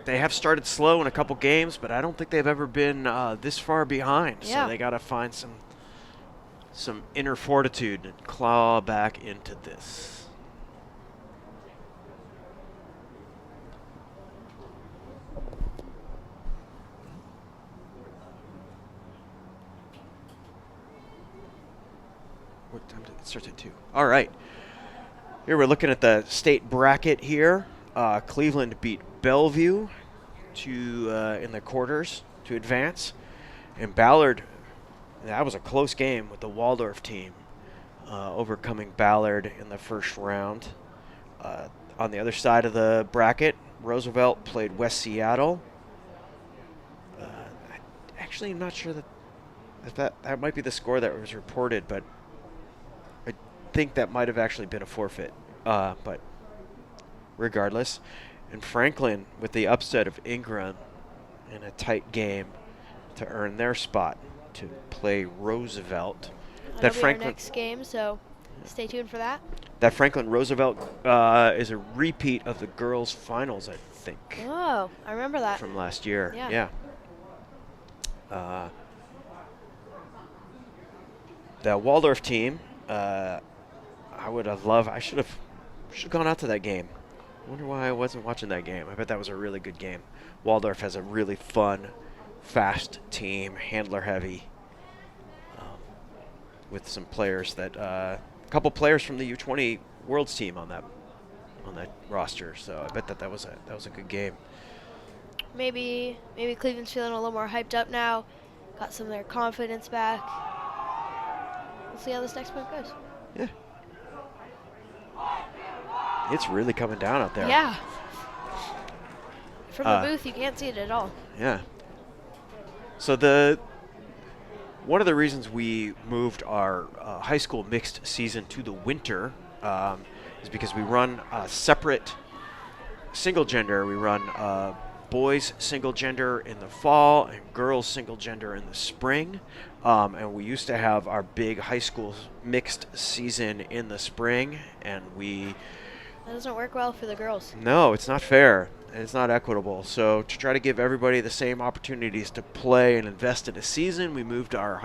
have started slow in a couple games, but I don't think they've ever been this far behind. Yeah. So they got to find some inner fortitude and claw back into this. What time did it start at 2? All right. Here we're looking at the state bracket here. Cleveland beat Bellevue in the quarters to advance. And Ballard, that was a close game with the Waldorf team overcoming Ballard in the first round. On the other side of the bracket, Roosevelt played West Seattle. Actually, I'm not sure that might be the score that was reported, but I think that might have actually been a forfeit. But regardless. And Franklin with the upset of Ingram in a tight game to earn their spot to play Roosevelt. That'll be our next game, so stay tuned for that. That Franklin Roosevelt is a repeat of the girls' finals, I think. Oh, I remember that. From last year. Yeah. The Waldorf team, I should have gone out to that game. I wonder why I wasn't watching that game. I bet that was a really good game. Waldorf has a really fun, fast team, handler heavy. with some players that a couple players from the U20 Worlds team on that roster. So I bet that was a good game. Maybe Cleveland's feeling a little more hyped up now. Got some of their confidence back. We'll see how this next one goes. Yeah. It's really coming down out there. Yeah. From the booth, you can't see it at all. Yeah. So one of the reasons we moved our high school mixed season to the winter is because we run a separate single gender. We run boys single gender in the fall and girls single gender in the spring. And we used to have our big high school mixed season in the spring, and that doesn't work well for the girls. No, it's not fair. It's not equitable. So to try to give everybody the same opportunities to play and invest in a season, we moved our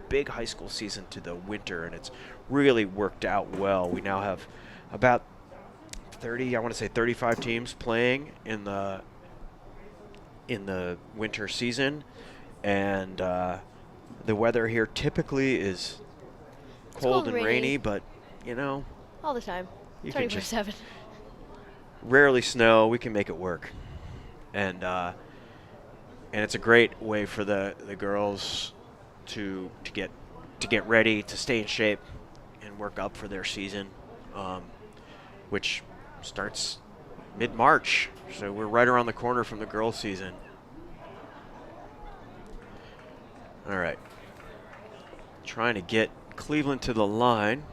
big high school season to the winter, and it's really worked out well. We now have about 35 teams playing in the winter season, and the weather here typically is cold and rainy, but all the time, you can 24/7. Rarely snow. We can make it work, and it's a great way for the girls to get ready, to stay in shape, and work up for their season, which starts mid-March. So we're right around the corner from the girls' season. All right, trying to get Cleveland to the line.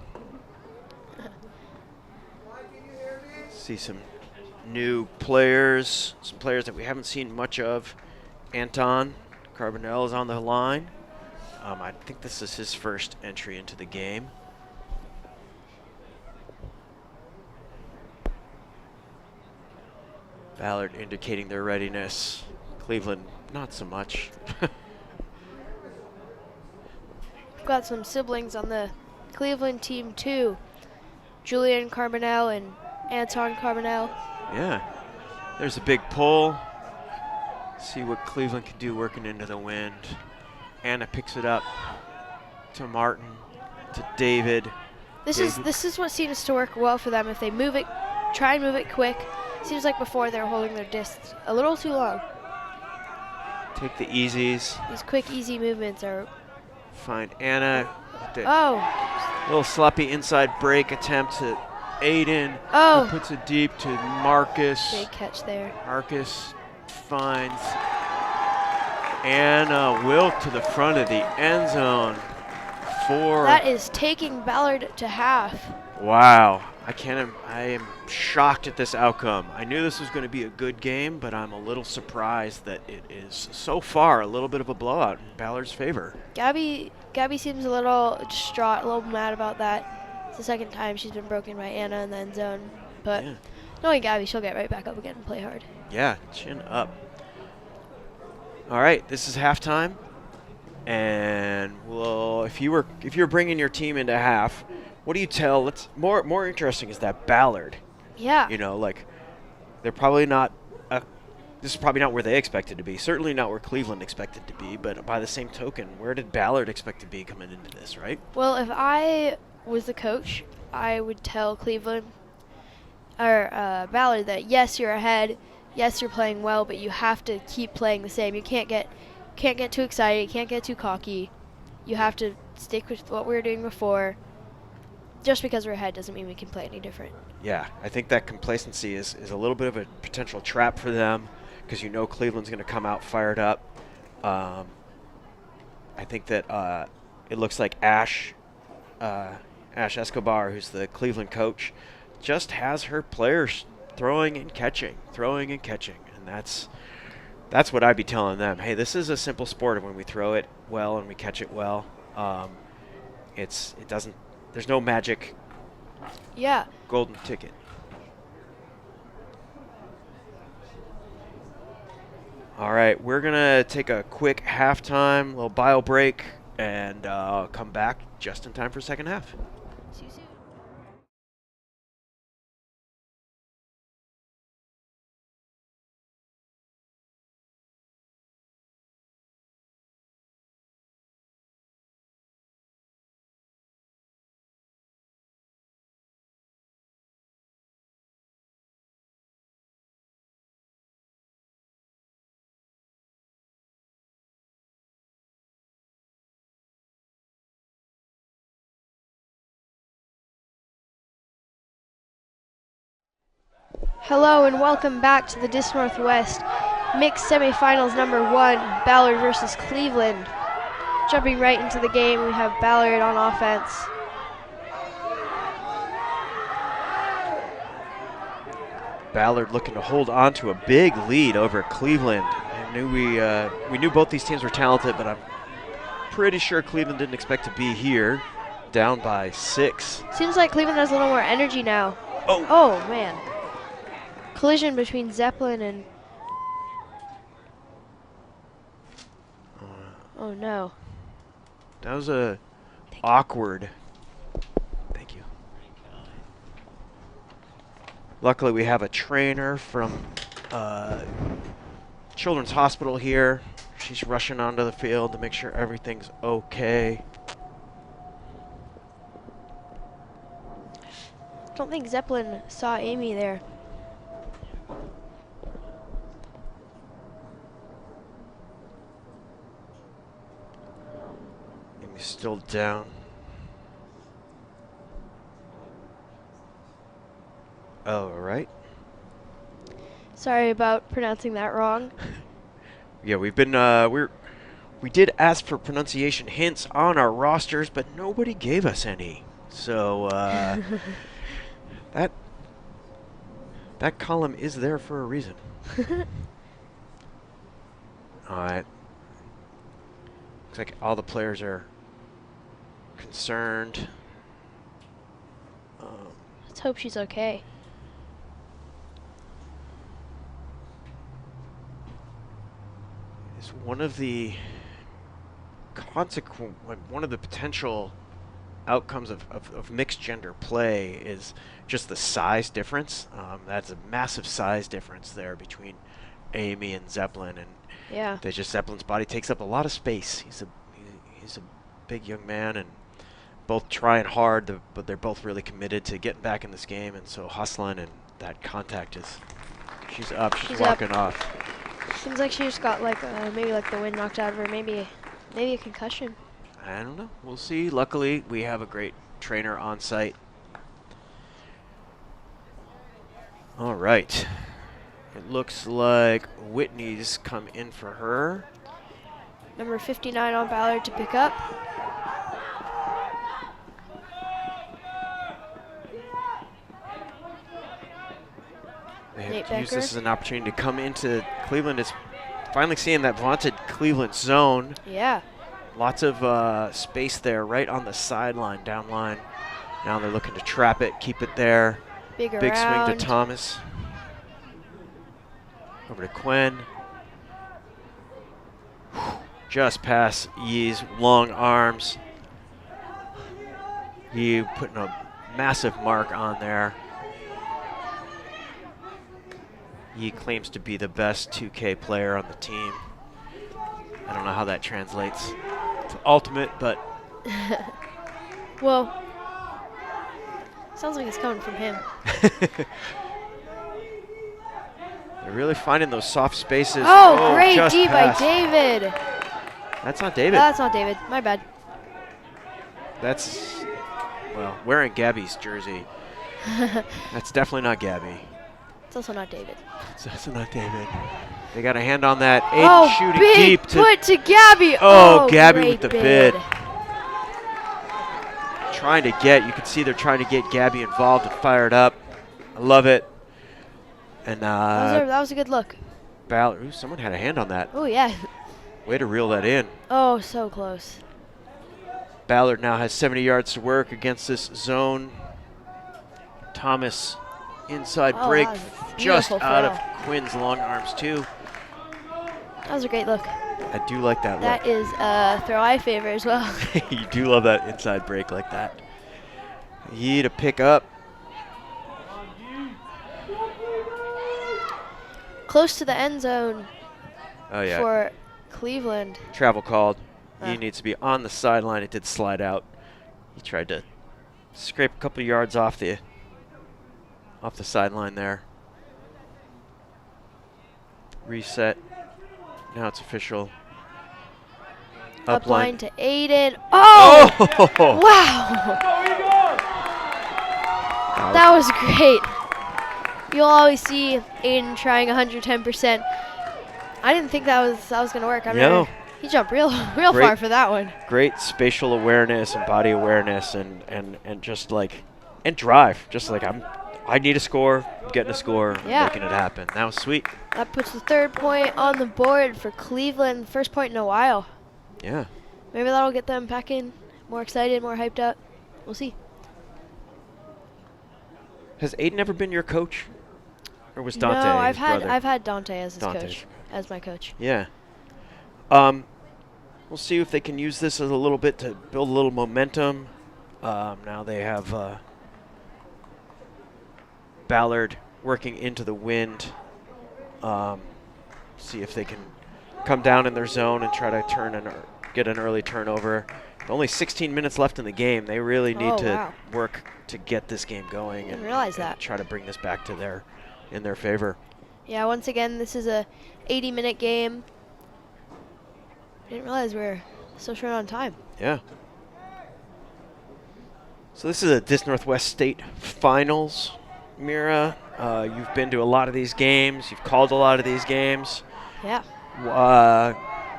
See some new players, some players that we haven't seen much of. Anton Carbonell is on the line. I think this is his first entry into the game. Ballard indicating their readiness. Cleveland, not so much. We've got some siblings on the Cleveland team too. Julian Carbonell and Anton Carbonell. Yeah, there's a big pull. See what Cleveland can do working into the wind. Anna picks it up to Martin, to David. This is what seems to work well for them if they move it, try and move it quick. Seems like before they were holding their discs a little too long. Take the easies. These quick, easy movements are. Find Anna. Oh. Little sloppy inside break attempt to Aiden. Oh. Puts it deep to Marcus. Big catch there. Marcus finds Anna Wilk to the front of the end zone. That is taking Ballard to half. Wow. I am shocked at this outcome. I knew this was going to be a good game, but I'm a little surprised that it is so far a little bit of a blowout in Ballard's favor. Gabby seems a little distraught, a little mad about that. It's the second time she's been broken by Anna in the end zone. But knowing Gabby, she'll get right back up again and play hard. Yeah, chin up. All right, this is halftime. And if you were bringing your team into half, what do you tell? More interesting is that Ballard. Yeah. They're probably not. This is probably not where they expected to be. Certainly not where Cleveland expected to be. But by the same token, where did Ballard expect to be coming into this, right? Well, if I was the coach, I would tell Cleveland or Ballard that yes, you're ahead. Yes, you're playing well, but you have to keep playing the same. You can't get too excited. You can't get too cocky. You have to stick with what we were doing before. Just because we're ahead doesn't mean we can play any different. Yeah, I think that complacency is a little bit of a potential trap for them because Cleveland's going to come out fired up. I think that it looks like Ash Escobar, who's the Cleveland coach, just has her players throwing and catching, and that's what I'd be telling them. Hey, this is a simple sport, and when we throw it well and we catch it well, there's no magic golden ticket. All right, we're going to take a quick halftime, little bio break, and come back just in time for second half. See you soon. Hello and welcome back to the Disc Northwest mixed semifinals number 1, Ballard versus Cleveland. Jumping right into the game, we have Ballard on offense. Ballard looking to hold on to a big lead over Cleveland. We knew both these teams were talented, but I'm pretty sure Cleveland didn't expect to be here, down by 6. Seems like Cleveland has a little more energy now. Oh man. Collision between Zeppelin and... Oh no. That was a awkward. Thank you. Luckily, we have a trainer from Children's Hospital here. She's rushing onto the field to make sure everything's okay. I don't think Zeppelin saw Amy there. Amy's still down. Oh, all right. Sorry about pronouncing that wrong. Yeah, we've been we did ask for pronunciation hints on our rosters, but nobody gave us any. So that column is there for a reason. All right. Looks like all the players are concerned. Let's hope she's okay. Is one of the one of the potential outcomes of mixed gender play is just the size difference. That's a massive size difference there between Amy and Zeppelin, and Yeah. Zeppelin's body takes up a lot of space. He's a big young man, and both trying hard, but they're both really committed to getting back in this game, and so hustling, and that contact is. She's up. She's walking off. Seems like she just got like maybe like the wind knocked out of her. Maybe a concussion. I don't know. We'll see. Luckily, we have a great trainer on site. All right. It looks like Whitney's come in for her. Number 59 on Ballard to pick up. They Nate have used Becker. this as an opportunity to come into Cleveland. Is finally seeing that vaunted Cleveland zone. Yeah. Lots of space there right on the sideline, down line. Now they're looking to trap it, keep it there. Big swing around. to Thomas. Over to Quinn. Just past Yee's long arms. Yee putting a massive mark on there. Yee claims to be the best 2K player on the team. I don't know how that translates to ultimate, but Well, sounds like it's coming from him. they're really finding those soft spaces. Oh, great just D by past. David. That's not David. That's not David. My bad. That's, well, wearing Gabby's jersey. That's definitely not Gabby. It's also not David. It's also not David. They got a hand on that. Aiden Oh, shooting big deep put to Gabby. Oh, Gabby great with the bid. Trying to get, you can see they're trying to get Gabby involved and fired up. I love it. And That was a good look. Ballard, ooh, someone had a hand on that. Oh, yeah. Way to reel that in. Oh, so close. Ballard now has 70 yards to work against this zone. Thomas inside break, that was a just beautiful out of throw. Quinn's long arms too. That was a great look. I do like that That look. is a throw I favor as well. You do love that inside break like that. Yee to pick up. Close to the end zone Oh yeah, for Cleveland. travel called. Yee Ah. needs to be on the sideline. It did slide out. He tried to scrape a couple yards off the sideline there. Reset. Now it's official. Up line to Aiden. Oh! Oh! Wow! That was great. you'll always see Aiden trying 110%. I didn't think that was gonna work. No. He jumped real far for that one. Great spatial awareness and body awareness and just like and drive. Just like I need a score, I'm getting a score, I'm making it happen. That was sweet. That puts the 3rd point on the board for Cleveland. First point in a while. Yeah. Maybe that'll get them back in, more excited, more hyped up. We'll see. Has Aiden ever been your coach, or was Dante? No, his brother? I've had Dante as his Dante's coach, as my coach. Yeah. We'll see if they can use this as a little bit to build a little momentum. Now they have Ballard working into the wind. See if they can come down in their zone and try to get an early turnover. Only 16 minutes left in the game. They really need to work to get this game going and try to bring this back to in their favor. Yeah, once again, this is a 80-minute game. Didn't realize we were so short on time. Yeah. So this is a Disc Northwest State Finals, Mira. You've been to a lot of these games. You've called a lot of these games. Yeah.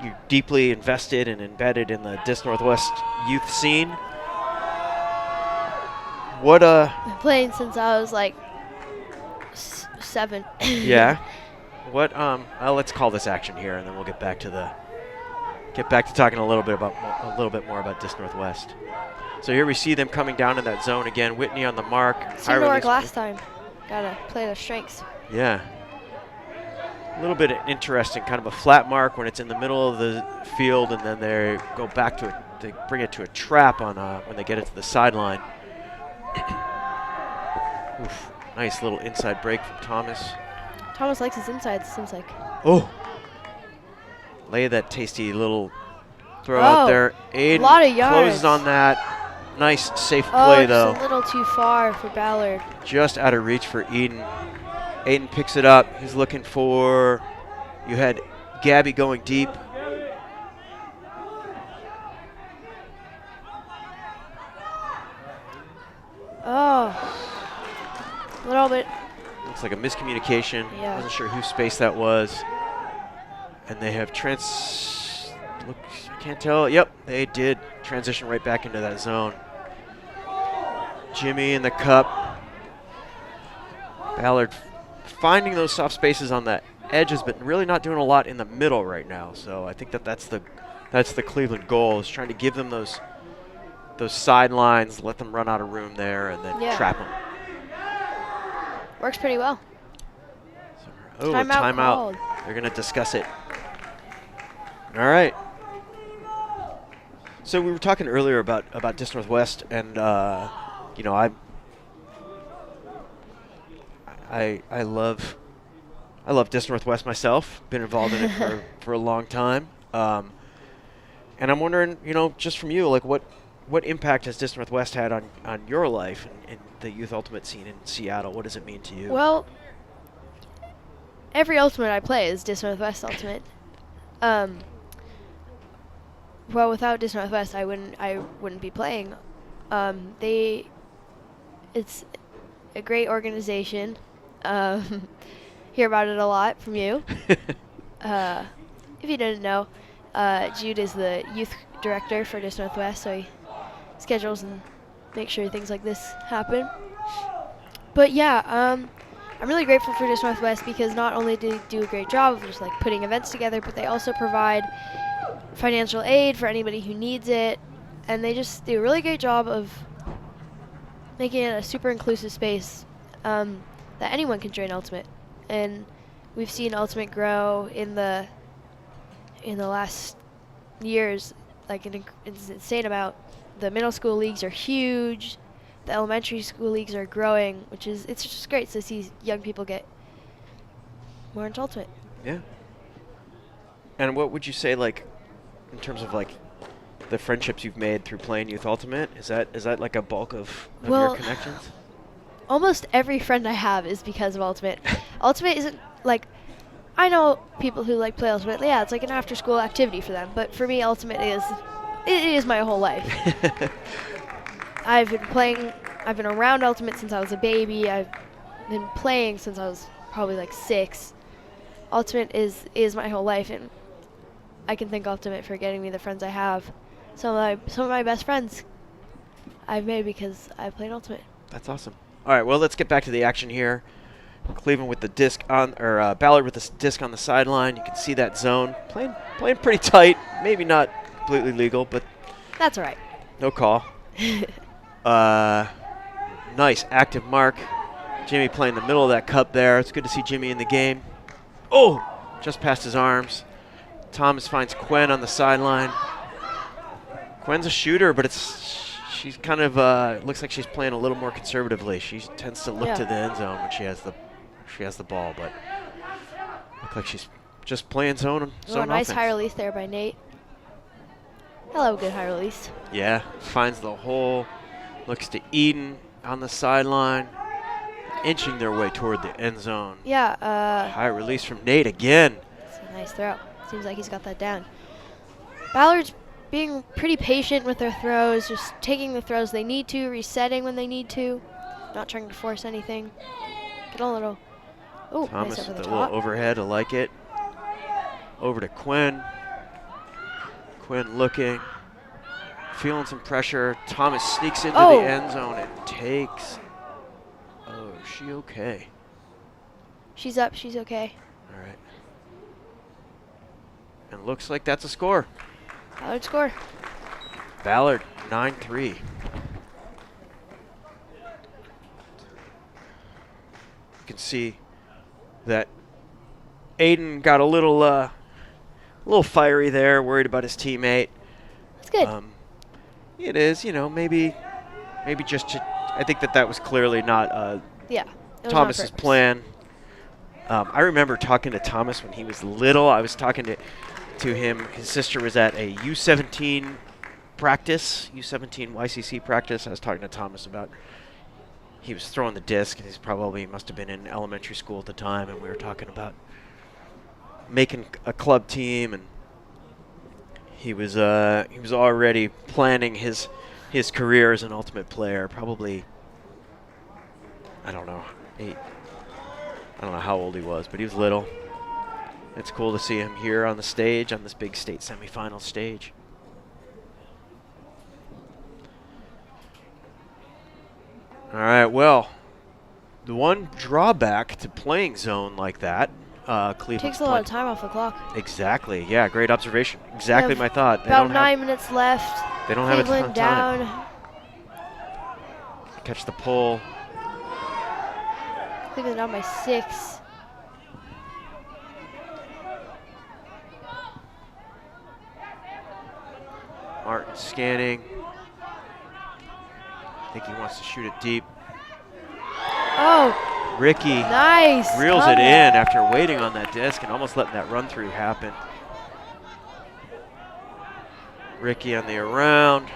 You're deeply invested and embedded in the Disc Northwest youth scene. What I've been playing since I was like 7. Yeah. What let's call this action here, and then we'll get back to talking a little bit more about Disc Northwest. So here we see them coming down in that zone again. Whitney on the mark. Seemed to work last time. Gotta play their strengths. Yeah. A little bit interesting, kind of a flat mark when it's in the middle of the field, and then they go back to it. They bring it to a trap on when they get it to the sideline. Oof, nice little inside break from Thomas. Thomas likes his insides, seems like. Oh. Lay that tasty little throw out there. Aiden a lot of yards. Closes on that. Nice, safe play, though. Just a little too far for Ballard. Just out of reach for Aiden. Aiden picks it up. He's looking for, you had Gabby going deep. Oh, a little bit. Looks like a miscommunication. Yeah. Wasn't sure whose space that was. And they have look, I can't tell. Yep, they did transition right back into that zone. Jimmy in the cup. Ballard finding those soft spaces on the edges, but really not doing a lot in the middle right now. So I think that's the Cleveland goal, is trying to give them those sidelines, let them run out of room there, and then trap them. Works pretty well. So, timeout. They're going to discuss it. All right. So we were talking earlier about Disc Northwest, and you know, I love Disc Northwest myself. Been involved in it for a long time, and I'm wondering, you know, just from you, like what impact has Disc Northwest had on your life and the youth ultimate scene in Seattle? What does it mean to you? Well, every ultimate I play is Disc Northwest ultimate. Well, without Disc Northwest, I wouldn't be playing. It's a great organization. Hear about it a lot from you. If you didn't know, Jude is the youth director for Disc Northwest, so he schedules and makes sure things like this happen. But yeah, I'm really grateful for Disc Northwest because not only do they do a great job of just like putting events together, but they also provide financial aid for anybody who needs it, and they just do a really great job of making it a super inclusive space that anyone can join Ultimate. And we've seen Ultimate grow in the last years, like it's insane amount. The middle school leagues are huge. The elementary school leagues are growing, it's just great to see young people get more into Ultimate. Yeah. And what would you say, like, in terms of like the friendships you've made through playing Youth Ultimate? Is that like a bulk of your connections? Almost every friend I have is because of Ultimate. Ultimate isn't like, I know people who like play Ultimate. Yeah, it's like an after-school activity for them. But for me, Ultimate is my whole life. I've been around Ultimate since I was a baby. I've been playing since I was probably like 6. Ultimate is my whole life, and I can thank Ultimate for getting me the friends I have. Some of my best friends I've made because I played Ultimate. That's awesome. All right, well, let's get back to the action here. Cleveland with the disc on, or Ballard with the disc on the sideline. You can see that zone playing pretty tight. Maybe not completely legal, but that's all right. No call. Nice active mark. Jimmy playing the middle of that cup there. It's good to see Jimmy in the game. Oh, just past his arms. Thomas finds Quinn on the sideline. Quinn's a shooter, but she's kind of looks like she's playing a little more conservatively. She tends to look to the end zone when she has the ball, but looks like she's just playing zone nice offense. high release there by Nate. Hello, good high release. Yeah, finds the hole. Looks to Eden on the sideline, inching their way toward the end zone. Yeah. High release from Nate again. It's a nice throw. Seems like he's got that down. Ballard's being pretty patient with their throws, just taking the throws they need to, resetting when they need to, not trying to force anything. Get a little. Oh, Thomas nice over with the a little top. overhead. I like it. Over to Quinn. Quinn looking, feeling some pressure. Thomas sneaks into the end zone and takes. Oh, is she okay? She's up. She's okay. All right. And looks like that's a score. Ballard score. Ballard 9-3. You can see that Aiden got a little fiery there, worried about his teammate. That's good. It is, maybe just I think that was clearly not Thomas's plan. I remember talking to Thomas when he was little. I was talking to him. His sister was at a U17 practice, U17 YCC practice. I was talking to Thomas about he was throwing the disc. He must have been in elementary school at the time, and we were talking about making a club team, and he was already planning his career as an Ultimate player. Probably, I don't know, 8. I don't know how old he was, but he was little. It's cool to see him here on the stage, on this big state semifinal stage. All right, well, the one drawback to playing zone like that, Cleveland takes a lot of time off the clock. Exactly. Yeah, great observation. Exactly my thought. About 9 minutes left. They don't have a ton of down. time. Catch the pull. Cleveland down by 6. Martin scanning. I think he wants to shoot it deep. Oh. Ricky nice. reels it in after waiting on that disc and almost letting that run through happen. Ricky on the around.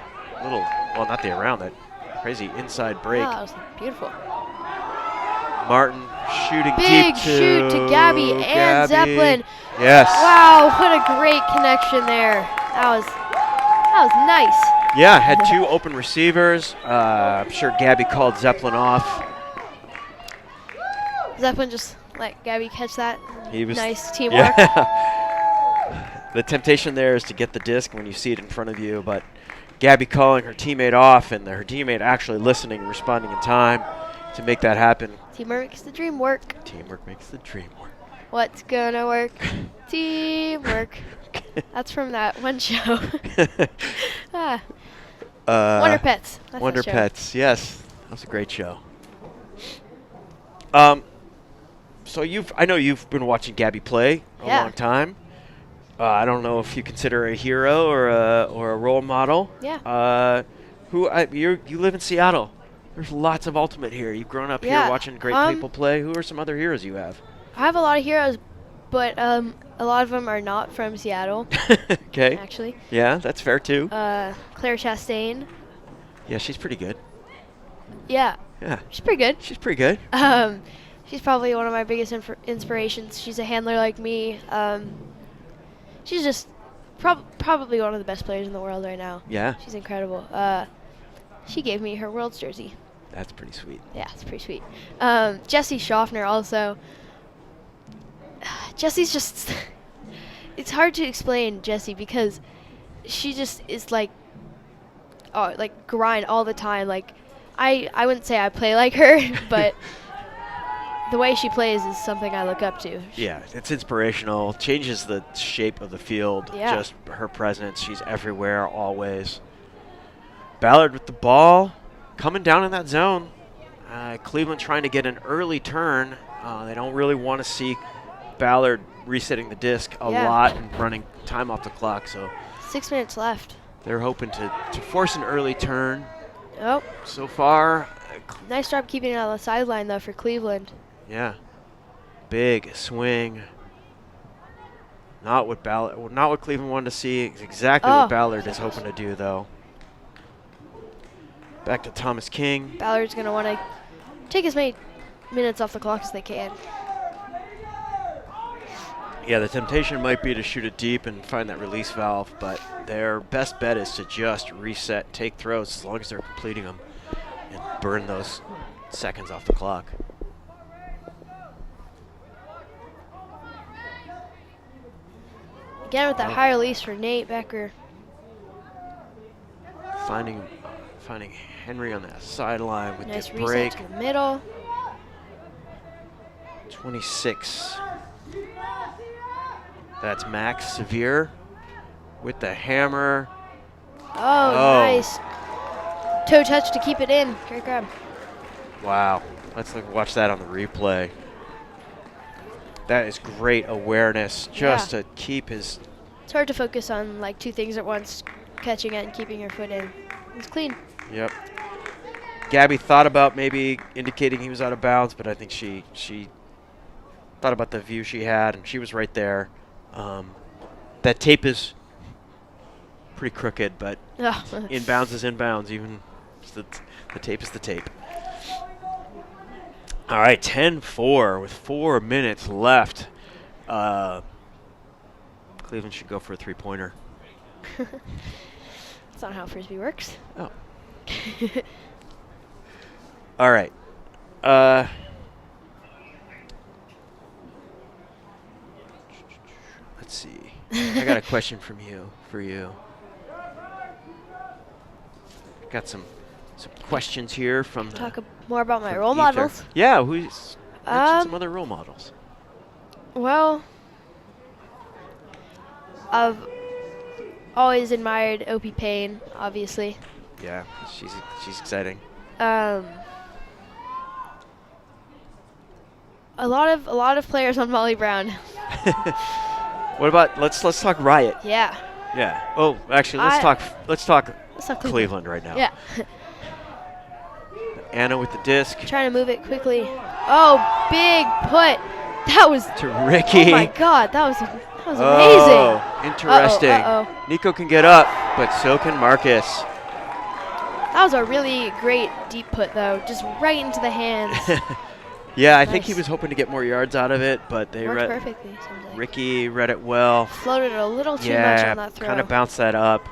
Not the around, that crazy inside break. Wow, that was beautiful. Martin shooting big deep shoot to Gabby and Zeppelin. Yes. Wow, what a great connection there. That was nice. Yeah, had 2 open receivers. I'm sure Gabby called Zeppelin off. Zeppelin just let Gabby catch that. He was nice teamwork. Yeah. The temptation there is to get the disc when you see it in front of you, but Gabby calling her teammate off and her teammate actually listening and responding in time to make that happen. Teamwork makes the dream work. Teamwork makes the dream work. What's gonna work? Teamwork. That's from that one show. Wonder Pets. That's Wonder Pets, yes. That was a great show. So I know you've been watching Gabby play a long time. I don't know if you consider her a hero or a role model. Yeah. You live in Seattle. There's lots of Ultimate here. You've grown up here watching great people play. Who are some other heroes you have? I have a lot of heroes, but a lot of them are not from Seattle. Okay. Actually. Yeah, that's fair too. Claire Chastain. Yeah, she's pretty good. Yeah. Yeah. She's pretty good. She's pretty good. She's probably one of my biggest inspirations. She's a handler like me. She's just probably one of the best players in the world right now. Yeah. She's incredible. She gave me her World's jersey. That's pretty sweet. Yeah, it's pretty sweet. Jessie Schaffner also. Jessie's just... it's hard to explain Jessie because she just is like grind all the time. Like, I wouldn't say I play like her, but the way she plays is something I look up to. Yeah, it's inspirational. Changes the shape of the field. Yeah. Just her presence. She's everywhere, always. Ballard with the ball. Coming down in that zone. Cleveland trying to get an early turn. They don't really want to see Ballard resetting the disc a lot and running time off the clock. So 6 minutes left. they're hoping to force an early turn. Oh. So far. Nice job keeping it on the sideline, though, for Cleveland. Yeah. Big swing. Not what Cleveland wanted to see. It's exactly what Ballard is hoping to do, though. Back to Thomas King. Ballard's going to want to take as many minutes off the clock as they can. Yeah, the temptation might be to shoot it deep and find that release valve, but their best bet is to just reset, take throws as long as they're completing them, and burn those seconds off the clock. Again with that high release for Nate Becker. Finding Henry on that sideline with nice the break. Reset to the middle. 26. That's Max Sevier with the hammer. Oh, nice. Toe touch to keep it in. Great grab. Wow. Let's watch that on the replay. That is great awareness just to keep his... It's hard to focus on like two things at once, catching it and keeping your foot in. It's clean. Yep. Gabby thought about maybe indicating he was out of bounds, but I think she thought about the view she had, and she was right there. That tape is pretty crooked, but inbounds is inbounds. Even the tape is the tape. All right, 10-4 with 4 minutes left. Cleveland should go for a three-pointer. That's not how Frisbee works. Oh. All right. Let's see. I got a question for you. Got some questions here from Talk more about my role models. Yeah, who's mentioned some other role models? Well, I've always admired Opie Payne, obviously. Yeah, she's exciting. A lot of players on Molly Brown. What about let's talk Riot? Yeah. Yeah. Oh, actually, let's talk Cleveland right now. Yeah. Anna with the disc. Trying to move it quickly. Oh, big put. That was to Ricky. Oh my God, that was amazing. Oh, interesting. Uh-oh. Nico can get up, but so can Marcus. That was a really great deep put, though, just right into the hands. Yeah, I think he was hoping to get more yards out of it, but they worked perfectly. Like. Ricky read it well. Floated a little too much on that throw. Kind of bounced that up.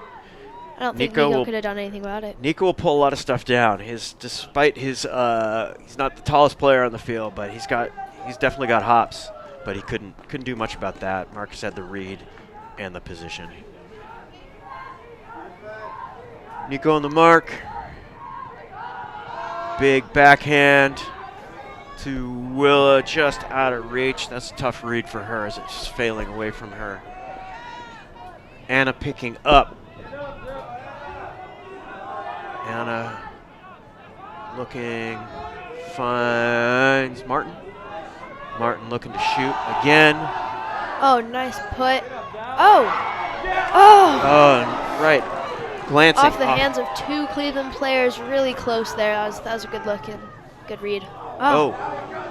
I don't think Nico could have done anything about it. Nico will pull a lot of stuff down. Despite his, he's not the tallest player on the field, but he's definitely got hops. But he couldn't do much about that. Marcus had the read and the position. Nico on the mark. Big backhand to Willa, just out of reach. That's a tough read for her as it's just failing away from her. Anna picking up. Anna looking, finds Martin. Martin looking to shoot again. Oh, nice put. Oh! Right. Glancing off the hands of two Cleveland players, really close there. That was a good look and good read. Oh,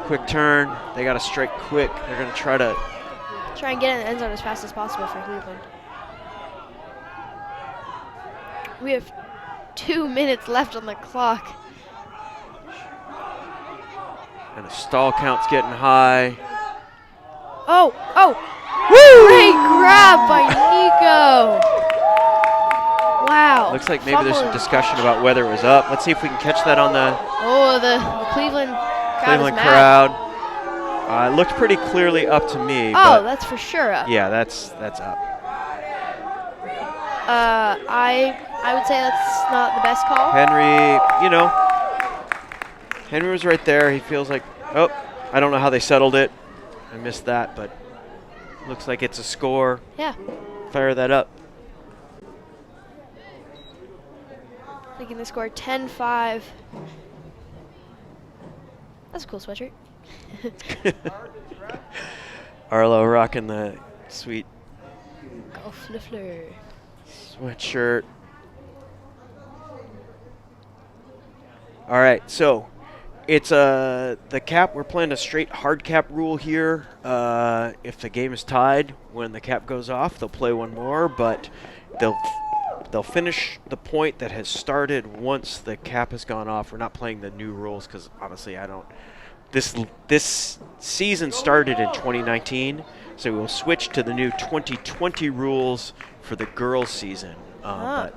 quick turn. They got to strike quick. They're going to try and get in the end zone as fast as possible for Cleveland. We have 2 minutes left on the clock. And the stall count's getting high. Oh! Woo! Great grab by Nico. Wow. Looks like maybe there's some Fumbling. discussion about whether it was up. Let's see if we can catch that on the Oh, the Cleveland crowd Cleveland is mad. crowd. It looked pretty clearly up to me. Oh, but that's for sure up. yeah, that's up. I would say that's not the best call. Henry, you know, Henry was right there. He feels like, oh, I don't know how they settled it. I missed that, but looks like it's a score. Yeah. Fire that up. Thinking they scored 10-5. That's a cool sweatshirt. Arlo rocking the sweet Golf le fleur. sweatshirt. All right, so it's the cap. We're playing a straight hard cap rule here. If the game is tied, when the cap goes off, they'll play one more, but they'll finish the point that has started once the cap has gone off. We're not playing the new rules because obviously I don't. This season started in 2019, so we'll switch to the new 2020 rules for the girls' season. But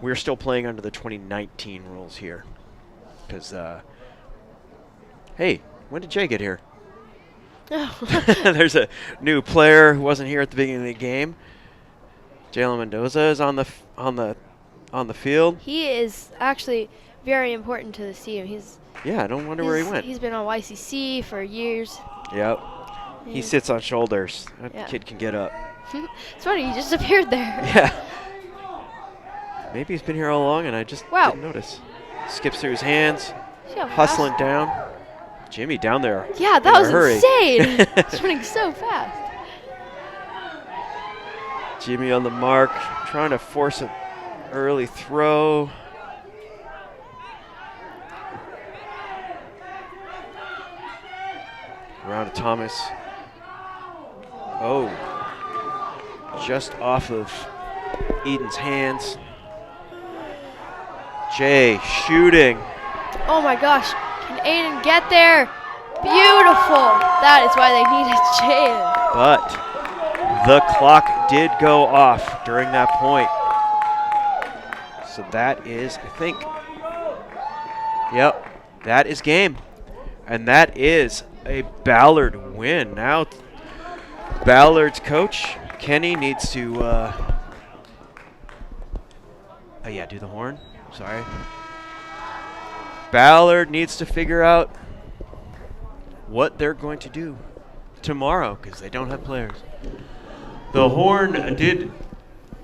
we're still playing under the 2019 rules here. Because, hey, when did Jay get here? Oh. There's a new player who wasn't here at the beginning of the game. Jalen Mendoza is on the field. He is actually very important to this team. Yeah, I don't wonder where he went. He's been on YCC for years. Yep. He sits on shoulders. That Yeah. kid can get up. It's funny, he just appeared there. Yeah. Maybe he's been here all along and I just Wow. didn't notice. Skips through his hands, See how hustling fast- down. Jimmy down there. Yeah, in that a was hurry. insane. He's running so fast. Jimmy on the mark, trying to force an early throw. Around to Thomas. Oh, just off of Eden's hands. Jay shooting. Oh my gosh, can Aiden get there? Beautiful. That is why they needed Jaden. But the clock did go off during that point. So that is, I think, yep, that is game. And that is a Ballard win. Now Ballard's coach, Kenny, needs to, yeah, do the horn. Sorry. Ballard needs to figure out what they're going to do tomorrow because they don't have players. The horn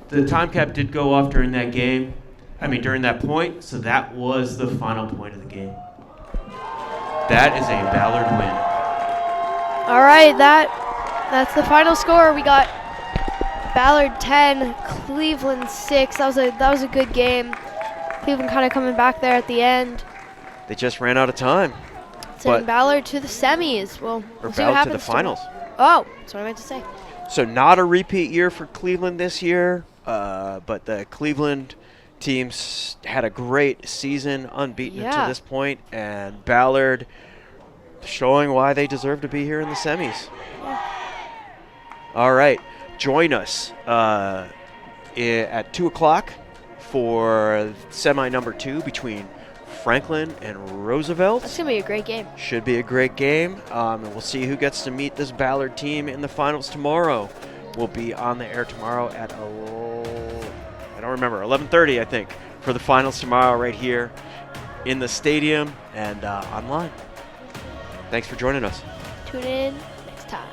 the time cap did go off during that game. During that point, so that was the final point of the game. That is a Ballard win. All right, that's the final score. We got Ballard 10, Cleveland 6. That was a good game. Cleveland kind of coming back there at the end. They just ran out of time. Sending Ballard to the semis. Well, Or we'll see what Ballard to happens the finals. Oh, that's what I meant to say. So not a repeat year for Cleveland this year, but the Cleveland teams had a great season, unbeaten to this point, and Ballard showing why they deserve to be here in the semis. Yeah. All right, join us at 2 o'clock for semi number 2 between Franklin and Roosevelt. That's going to be a great game. Should be a great game, and we'll see who gets to meet this Ballard team in the finals tomorrow. We'll be on the air tomorrow at, I don't remember, 11:30, I think, for the finals tomorrow right here in the stadium and online. Thanks for joining us. Tune in next time.